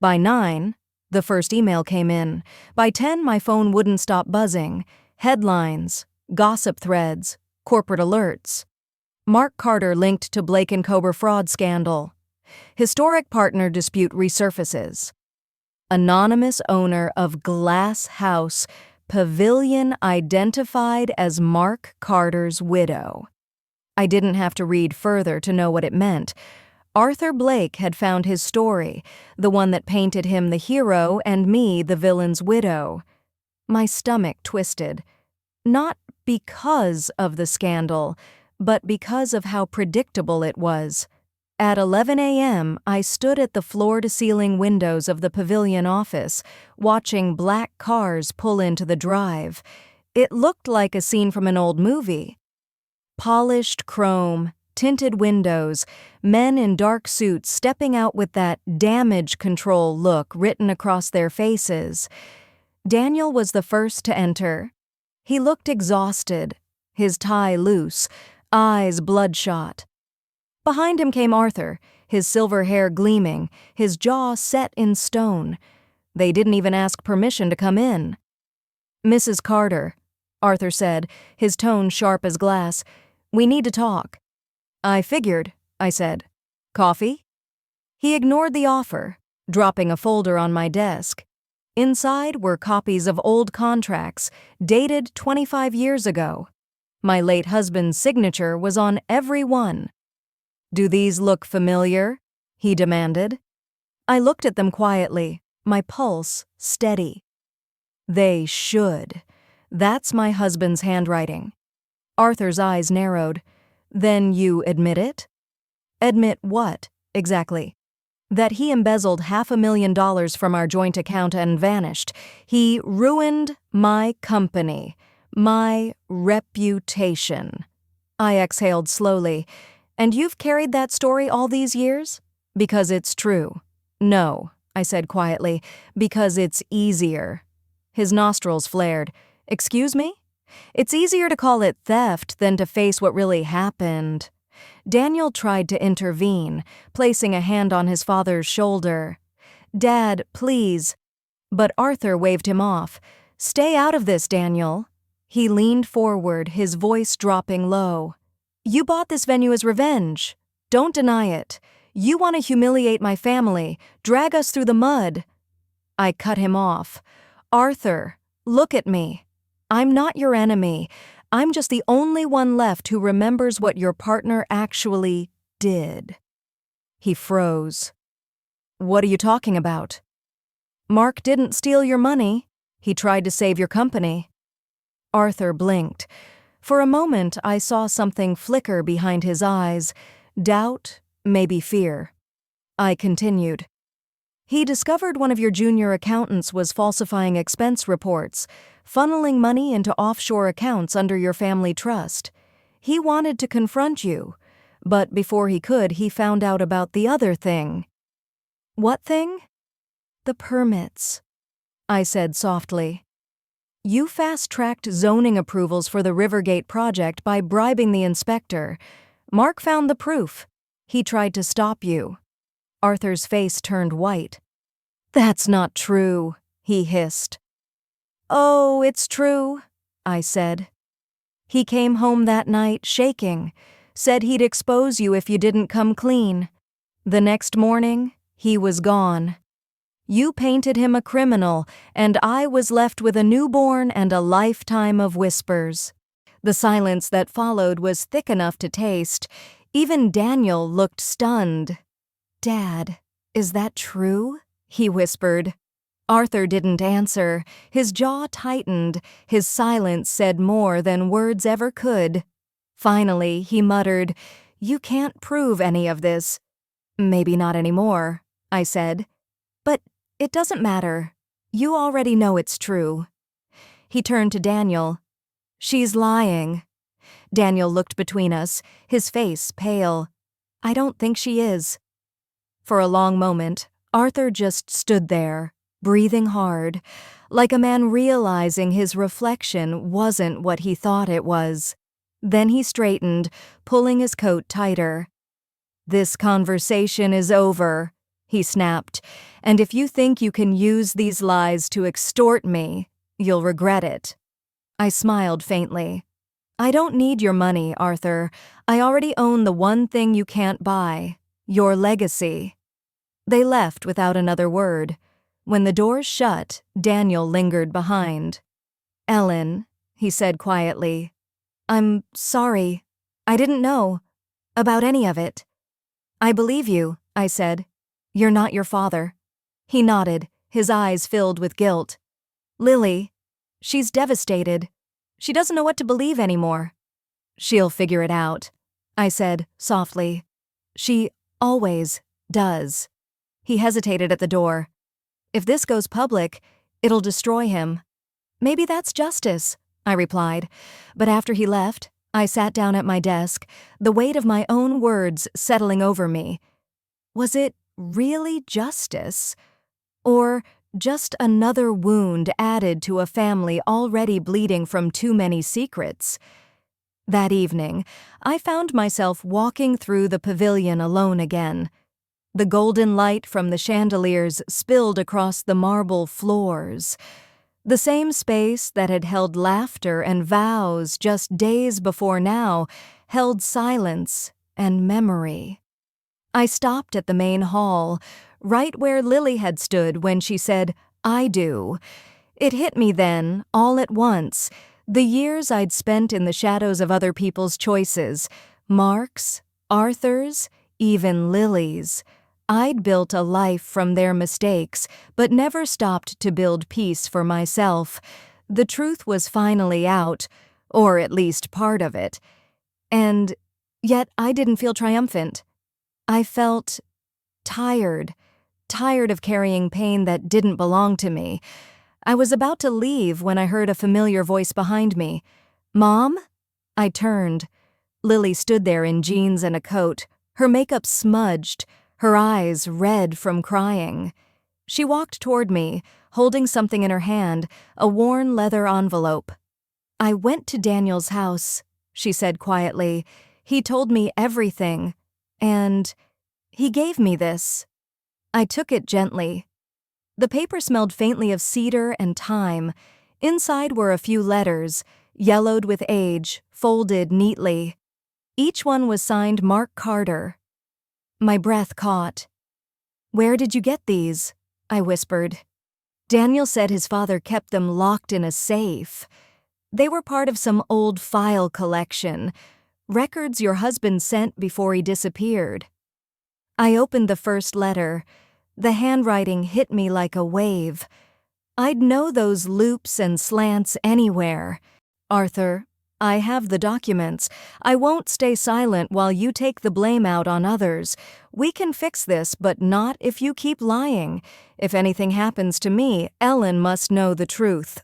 By 9, the first email came in. By 10, my phone wouldn't stop buzzing. Headlines, gossip threads, corporate alerts. Mark Carter linked to Blake & Kober fraud scandal. Historic partner dispute resurfaces. Anonymous owner of glass house, pavilion identified as Mark Carter's widow. I didn't have to read further to know what it meant. Arthur Blake had found his story, the one that painted him the hero and me the villain's widow. My stomach twisted. Not because of the scandal, but because of how predictable it was. At 11 a.m., I stood at the floor-to-ceiling windows of the pavilion office, watching black cars pull into the drive. It looked like a scene from an old movie. Polished chrome, tinted windows, men in dark suits stepping out with that damage control look written across their faces. Daniel was the first to enter. He looked exhausted, his tie loose, eyes bloodshot. Behind him came Arthur, his silver hair gleaming, his jaw set in stone. They didn't even ask permission to come in. "Mrs. Carter," Arthur said, his tone sharp as glass, "we need to talk." "I figured," I said. "Coffee?" He ignored the offer, dropping a folder on my desk. Inside were copies of old contracts, dated 25 years ago. My late husband's signature was on every one. "Do these look familiar?" he demanded. I looked at them quietly, my pulse steady. "They should. That's my husband's handwriting." Arthur's eyes narrowed. "Then you admit it?" "Admit what, exactly?" "That he embezzled $500,000 from our joint account and vanished. He ruined my company, my reputation." I exhaled slowly. "And you've carried that story all these years?" "Because it's true." "No," I said quietly, "because it's easier." His nostrils flared. "Excuse me?" "It's easier to call it theft than to face what really happened." Daniel tried to intervene, placing a hand on his father's shoulder. "Dad, please." But Arthur waved him off. "Stay out of this, Daniel." He leaned forward, his voice dropping low. "You bought this venue as revenge. Don't deny it. You want to humiliate my family, drag us through the mud." I cut him off. "Arthur, look at me. I'm not your enemy. I'm just the only one left who remembers what your partner actually did." He froze. "What are you talking about?" "Mark didn't steal your money. He tried to save your company." Arthur blinked. For a moment, I saw something flicker behind his eyes. Doubt, maybe fear. I continued. "He discovered one of your junior accountants was falsifying expense reports, funneling money into offshore accounts under your family trust. He wanted to confront you, but before he could, he found out about the other thing." "What thing?" "The permits," I said softly. "You fast-tracked zoning approvals for the Rivergate project by bribing the inspector. Mark found the proof. He tried to stop you." Arthur's face turned white. "That's not true," he hissed. "Oh, it's true," I said. He came home that night shaking, said he'd expose you if you didn't come clean. The next morning, he was gone. You painted him a criminal, and I was left with a newborn and a lifetime of whispers. The silence that followed was thick enough to taste. Even Daniel looked stunned. "Dad, is that true?" he whispered. Arthur didn't answer. His jaw tightened. His silence said more than words ever could. Finally, he muttered, "You can't prove any of this." "Maybe not anymore," I said. "But it doesn't matter. You already know it's true." He turned to Daniel. "She's lying." Daniel looked between us, his face pale. "I don't think she is." For a long moment, Arthur just stood there, breathing hard, like a man realizing his reflection wasn't what he thought it was. Then he straightened, pulling his coat tighter. "This conversation is over," he snapped, "and if you think you can use these lies to extort me, you'll regret it." I smiled faintly. "I don't need your money, Arthur. I already own the one thing you can't buy, your legacy." They left without another word. When the doors shut, Daniel lingered behind. "Ellen," he said quietly, "I'm sorry. I didn't know about any of it." "I believe you," I said. "You're not your father." He nodded, his eyes filled with guilt. "Lily, she's devastated. She doesn't know what to believe anymore." "She'll figure it out," I said softly. "She always does." He hesitated at the door. "If this goes public, it'll destroy him." "Maybe that's justice," I replied. But after he left, I sat down at my desk, the weight of my own words settling over me. Was it really justice? Or just another wound added to a family already bleeding from too many secrets? That evening, I found myself walking through the pavilion alone again. The golden light from the chandeliers spilled across the marble floors. The same space that had held laughter and vows just days before now held silence and memory. I stopped at the main hall, right where Lily had stood when she said, "I do." It hit me then, all at once, the years I'd spent in the shadows of other people's choices, Mark's, Arthur's, even Lily's. I'd built a life from their mistakes, but never stopped to build peace for myself. The truth was finally out, or at least part of it. And yet I didn't feel triumphant. I felt tired of carrying pain that didn't belong to me. I was about to leave when I heard a familiar voice behind me. "Mom?" I turned. Lily stood there in jeans and a coat, her makeup smudged, her eyes red from crying. She walked toward me, holding something in her hand, a worn leather envelope. "I went to Daniel's house," she said quietly. "He told me everything, and he gave me this." I took it gently. The paper smelled faintly of cedar and thyme. Inside were a few letters, yellowed with age, folded neatly. Each one was signed Mark Carter. My breath caught. "Where did you get these?" I whispered. Daniel said his father kept them locked in a safe. They were part of some old file collection, records your husband sent before he disappeared. I opened the first letter. The handwriting hit me like a wave. I'd know those loops and slants anywhere. "Arthur, I have the documents. I won't stay silent while you take the blame out on others. We can fix this, but not if you keep lying. If anything happens to me, Ellen must know the truth."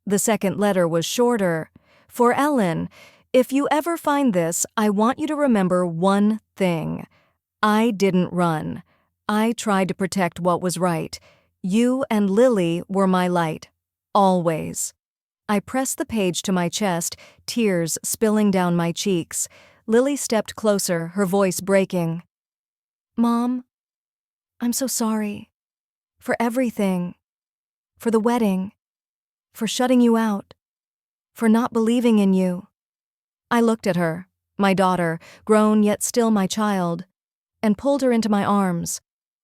The second letter was shorter. "For Ellen, if you ever find this, I want you to remember one thing. I didn't run. I tried to protect what was right. You and Lily were my light. Always." I pressed the page to my chest, tears spilling down my cheeks. Lily stepped closer, her voice breaking. "Mom, I'm so sorry. For everything. For the wedding. For shutting you out. For not believing in you." I looked at her, my daughter, grown yet still my child, and pulled her into my arms.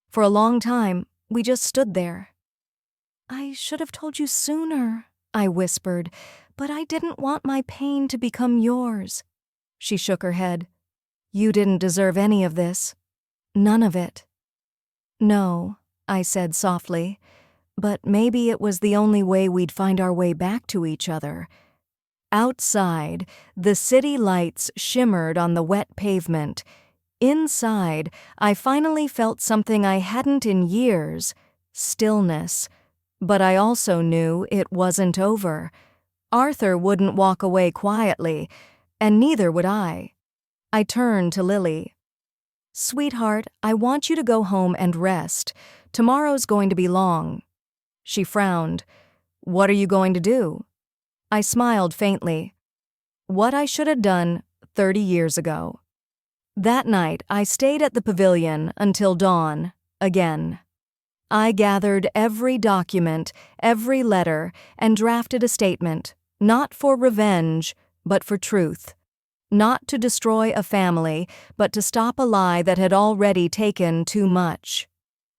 For a long time, we just stood there. "I should have told you sooner," I whispered, "but I didn't want my pain to become yours." She shook her head. "You didn't deserve any of this. None of it." "No," I said softly, "but maybe it was the only way we'd find our way back to each other." Outside, the city lights shimmered on the wet pavement. Inside, I finally felt something I hadn't in years: stillness. But I also knew it wasn't over. Arthur wouldn't walk away quietly, and neither would I. I turned to Lily. "Sweetheart, I want you to go home and rest. Tomorrow's going to be long." She frowned. "What are you going to do?" I smiled faintly. What I should have done 30 years ago. That night, I stayed at the pavilion until dawn, again. I gathered every document, every letter, and drafted a statement, not for revenge, but for truth. Not to destroy a family, but to stop a lie that had already taken too much.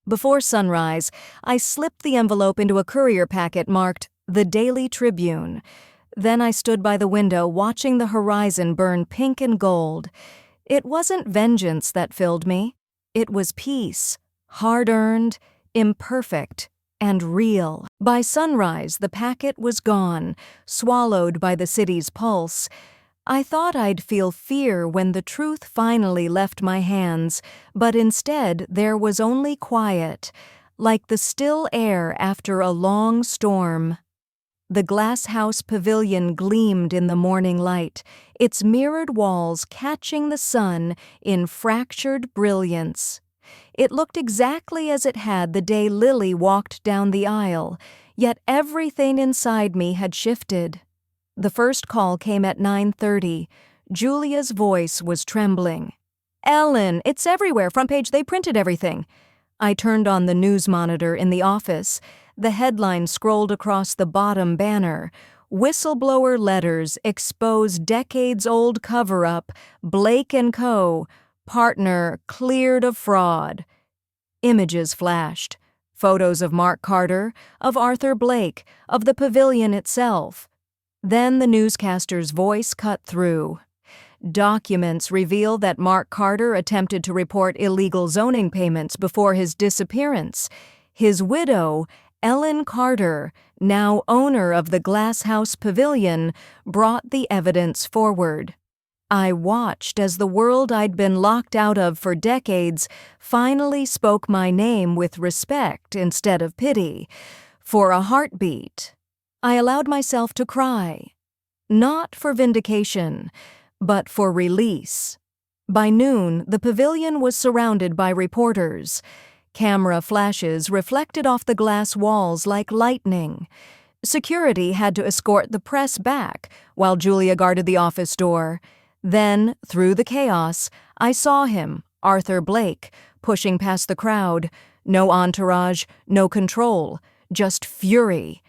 Before sunrise, I slipped the envelope into a courier packet marked The Daily Tribune. Then I stood by the window watching the horizon burn pink and gold. It wasn't vengeance that filled me. It was peace, hard-earned, imperfect, and real. By sunrise, the packet was gone, swallowed by the city's pulse. I thought I'd feel fear when the truth finally left my hands, but instead there was only quiet, like the still air after a long storm. The glass house pavilion gleamed in the morning light, its mirrored walls catching the sun in fractured brilliance. It looked exactly as it had the day Lily walked down the aisle, yet everything inside me had shifted. The first call came at 9:30. Julia's voice was trembling. "Ellen, it's everywhere, front page, they printed everything." I turned on the news monitor in the office. The headline scrolled across the bottom banner. "Whistleblower letters expose decades-old cover-up, Blake & Co., partner cleared of fraud." Images flashed. Photos of Mark Carter, of Arthur Blake, of the pavilion itself. Then the newscaster's voice cut through. Documents reveal that Mark Carter attempted to report illegal zoning payments before his disappearance. His widow, Ellen Carter, now owner of the Glass House Pavilion, brought the evidence forward. I watched as the world I'd been locked out of for decades finally spoke my name with respect instead of pity. For a heartbeat, I allowed myself to cry. Not for vindication, but for release. By noon, the pavilion was surrounded by reporters. Camera flashes reflected off the glass walls like lightning. Security had to escort the press back while Julia guarded the office door. Then, through the chaos, I saw him, Arthur Blake, pushing past the crowd. No entourage, no control, just fury.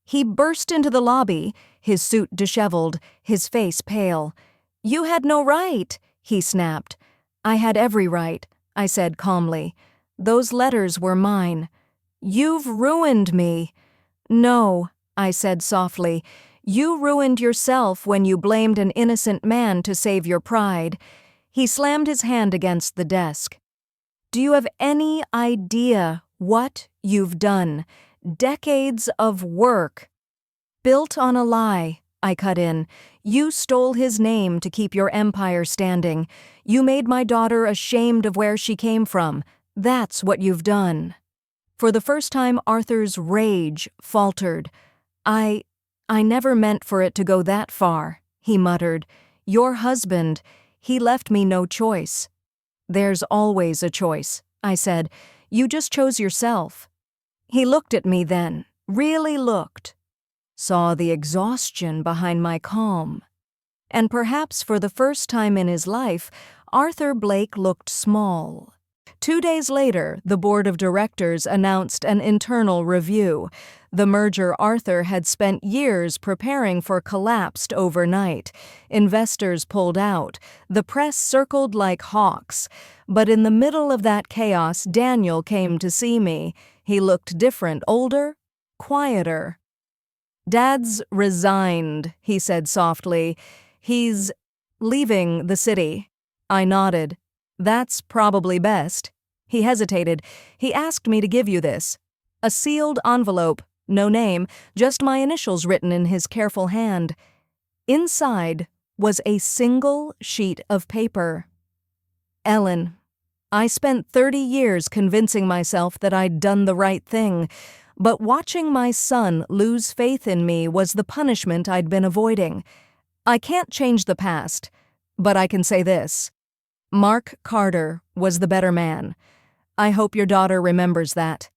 He burst into the lobby, his suit disheveled, his face pale. "You had no right," he snapped. "I had every right," I said calmly. "Those letters were mine." "You've ruined me." "No," I said softly. "You ruined yourself when you blamed an innocent man to save your pride." He slammed his hand against the desk. "Do you have any idea what you've done? Decades of work." "Built on a lie," I cut in. "You stole his name to keep your empire standing. You made my daughter ashamed of where she came from. That's what you've done." For the first time, Arthur's rage faltered. I never meant for it to go that far," he muttered. "Your husband, he left me no choice." "There's always a choice," I said. "You just chose yourself." He looked at me then, really looked. Saw the exhaustion behind my calm. And perhaps for the first time in his life, Arthur Blake looked small. 2 days later, the board of directors announced an internal review. The merger Arthur had spent years preparing for collapsed overnight. Investors pulled out. The press circled like hawks. But in the middle of that chaos, Daniel came to see me. He looked different, older, quieter. "Dad's resigned," he said softly. "He's leaving the city." I nodded. "That's probably best." He hesitated. "He asked me to give you this." A sealed envelope, no name, just my initials written in his careful hand. Inside was a single sheet of paper. "Ellen, I spent 30 years convincing myself that I'd done the right thing, but watching my son lose faith in me was the punishment I'd been avoiding. I can't change the past, but I can say this. Mark Carter was the better man. I hope your daughter remembers that."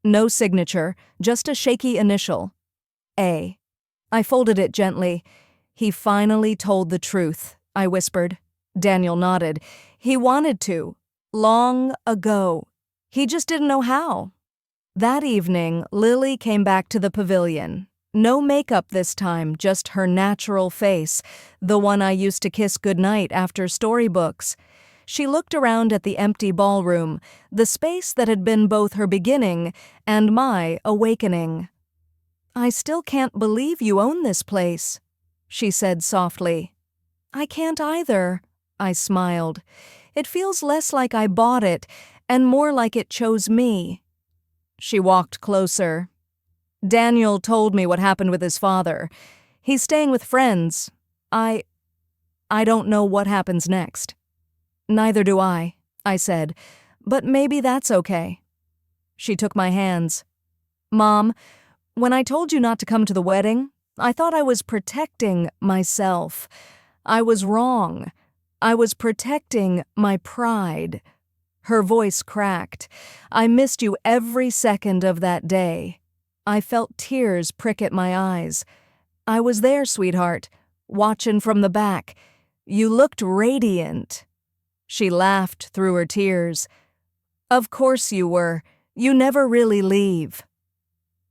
No signature, just a shaky initial. A. I folded it gently. "He finally told the truth," I whispered. Daniel nodded. "He wanted to. Long ago. He just didn't know how." That evening, Lily came back to the pavilion. No makeup this time, just her natural face, the one I used to kiss goodnight after storybooks. She looked around at the empty ballroom, the space that had been both her beginning and my awakening. "I still can't believe you own this place," she said softly. "I can't either," I smiled. "It feels less like I bought it and more like it chose me." She walked closer. "Daniel told me what happened with his father. He's staying with friends. I don't know what happens next." "Neither do I," I said, "but maybe that's okay." She took my hands. "Mom, when I told you not to come to the wedding, I thought I was protecting myself. I was wrong. I was protecting my pride." Her voice cracked. "I missed you every second of that day." I felt tears prick at my eyes. "I was there, sweetheart, watching from the back. You looked radiant." She laughed through her tears. "Of course you were. You never really leave."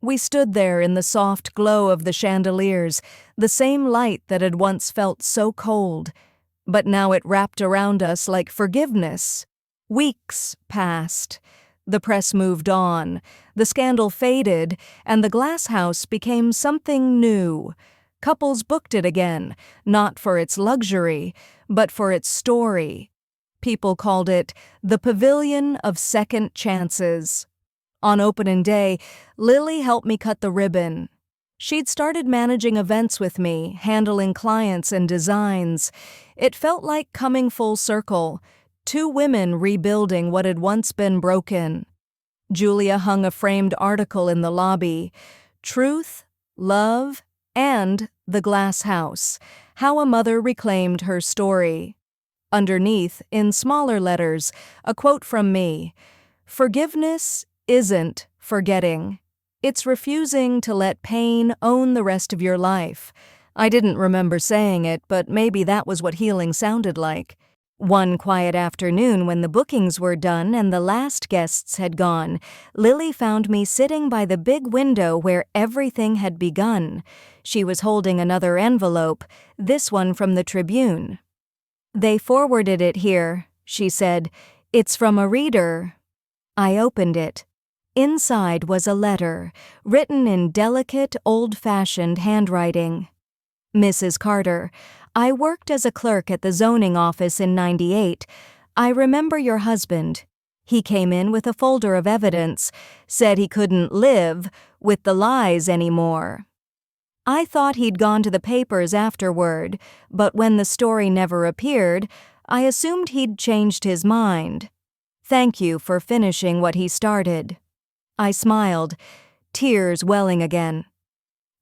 We stood there in the soft glow of the chandeliers, the same light that had once felt so cold, but now it wrapped around us like forgiveness. Weeks passed. The press moved on. The scandal faded, and the glass house became something new. Couples booked it again, not for its luxury, but for its story. People called it the Pavilion of Second Chances. On opening day, Lily helped me cut the ribbon. She'd started managing events with me, handling clients and designs. It felt like coming full circle, 2 women rebuilding what had once been broken. Julia hung a framed article in the lobby. Truth, Love, and the Glass House. How a Mother Reclaimed Her Story. Underneath, in smaller letters, a quote from me. "Forgiveness isn't forgetting. It's refusing to let pain own the rest of your life." I didn't remember saying it, but maybe that was what healing sounded like. One quiet afternoon when the bookings were done and the last guests had gone, Lily found me sitting by the big window where everything had begun. She was holding another envelope, this one from the Tribune. "They forwarded it here," she said. "It's from a reader." I opened it. Inside was a letter, written in delicate, old-fashioned handwriting. "Mrs. Carter, I worked as a clerk at the zoning office in '98. I remember your husband. He came in with a folder of evidence, said he couldn't live with the lies anymore. I thought he'd gone to the papers afterward, but when the story never appeared, I assumed he'd changed his mind. Thank you for finishing what he started." I smiled, tears welling again.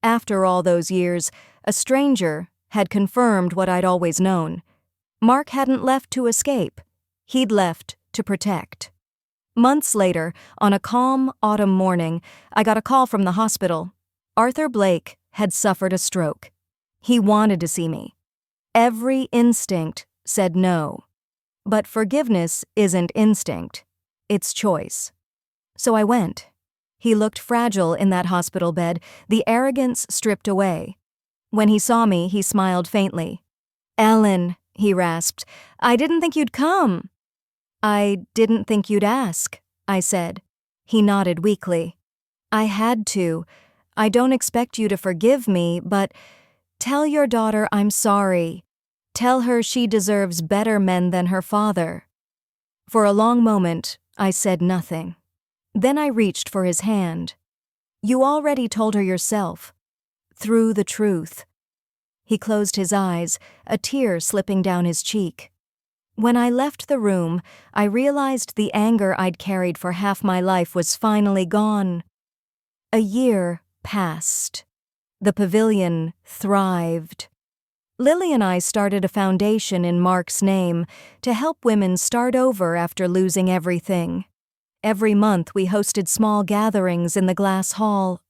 After all those years, a stranger had confirmed what I'd always known. Mark hadn't left to escape. He'd left to protect. Months later, on a calm autumn morning, I got a call from the hospital. Arthur Blake had suffered a stroke. He wanted to see me. Every instinct said no. But forgiveness isn't instinct. It's choice. So I went. He looked fragile in that hospital bed, the arrogance stripped away. When he saw me, he smiled faintly. "Ellen," he rasped, "I didn't think you'd come." "I didn't think you'd ask," I said. He nodded weakly. "I had to. I don't expect you to forgive me, but tell your daughter I'm sorry. Tell her she deserves better men than her father." For a long moment, I said nothing. Then I reached for his hand. "You already told her yourself. Through the truth." He closed his eyes, a tear slipping down his cheek. When I left the room, I realized the anger I'd carried for half my life was finally gone. A year passed. The pavilion thrived. Lily and I started a foundation in Mark's name to help women start over after losing everything. Every month we hosted small gatherings in the glass hall.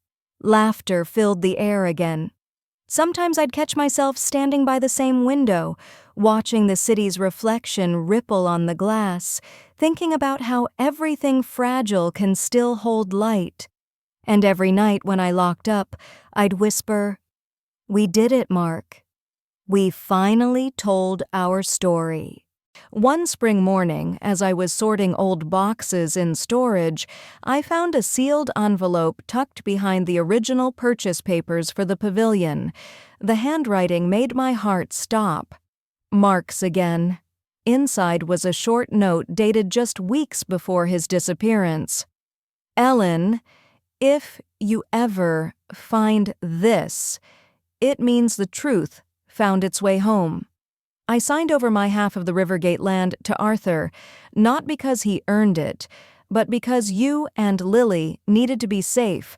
Laughter filled the air again. Sometimes I'd catch myself standing by the same window, watching the city's reflection ripple on the glass, thinking about how everything fragile can still hold light. And every night when I locked up, I'd whisper, "We did it, Mark. We finally told our story." One spring morning, as I was sorting old boxes in storage, I found a sealed envelope tucked behind the original purchase papers for the pavilion. The handwriting made my heart stop. Mark's again. Inside was a short note dated just weeks before his disappearance. "Ellen, if you ever find this, it means the truth found its way home." I signed over my half of the Rivergate land to Arthur, not because he earned it, but because you and Lily needed to be safe.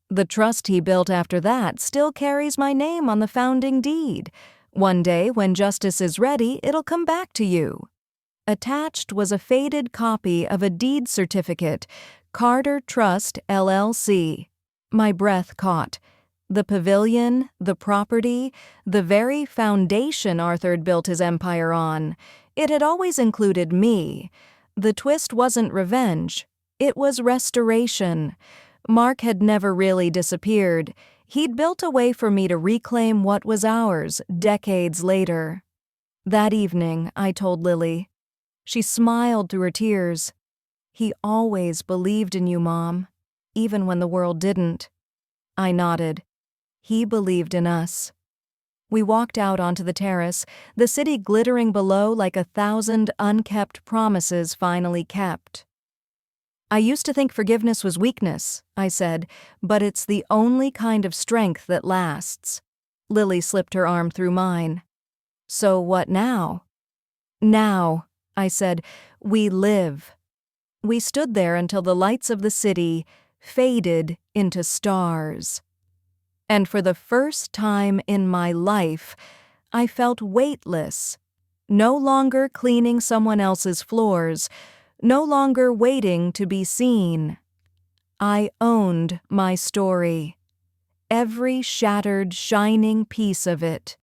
The trust he built after that still carries my name on the founding deed. One day, when justice is ready, it'll come back to you. Attached was a faded copy of a deed certificate, Carter Trust, LLC. My breath caught. The pavilion, the property, the very foundation Arthur'd built his empire on. It had always included me. The twist wasn't revenge. It was restoration. Mark had never really disappeared. He'd built a way for me to reclaim what was ours decades later. That evening, I told Lily. She smiled through her tears. "He always believed in you, Mom, even when the world didn't." I nodded. He believed in us. We walked out onto the terrace, the city glittering below like 1,000 unkept promises finally kept. "I used to think forgiveness was weakness," I said, "but it's the only kind of strength that lasts." Lily slipped her arm through mine. "So what now?" "Now," I said, "we live." We stood there until the lights of the city faded into stars. And for the first time in my life, I felt weightless, no longer cleaning someone else's floors, no longer waiting to be seen. I owned my story, every shattered, shining piece of it.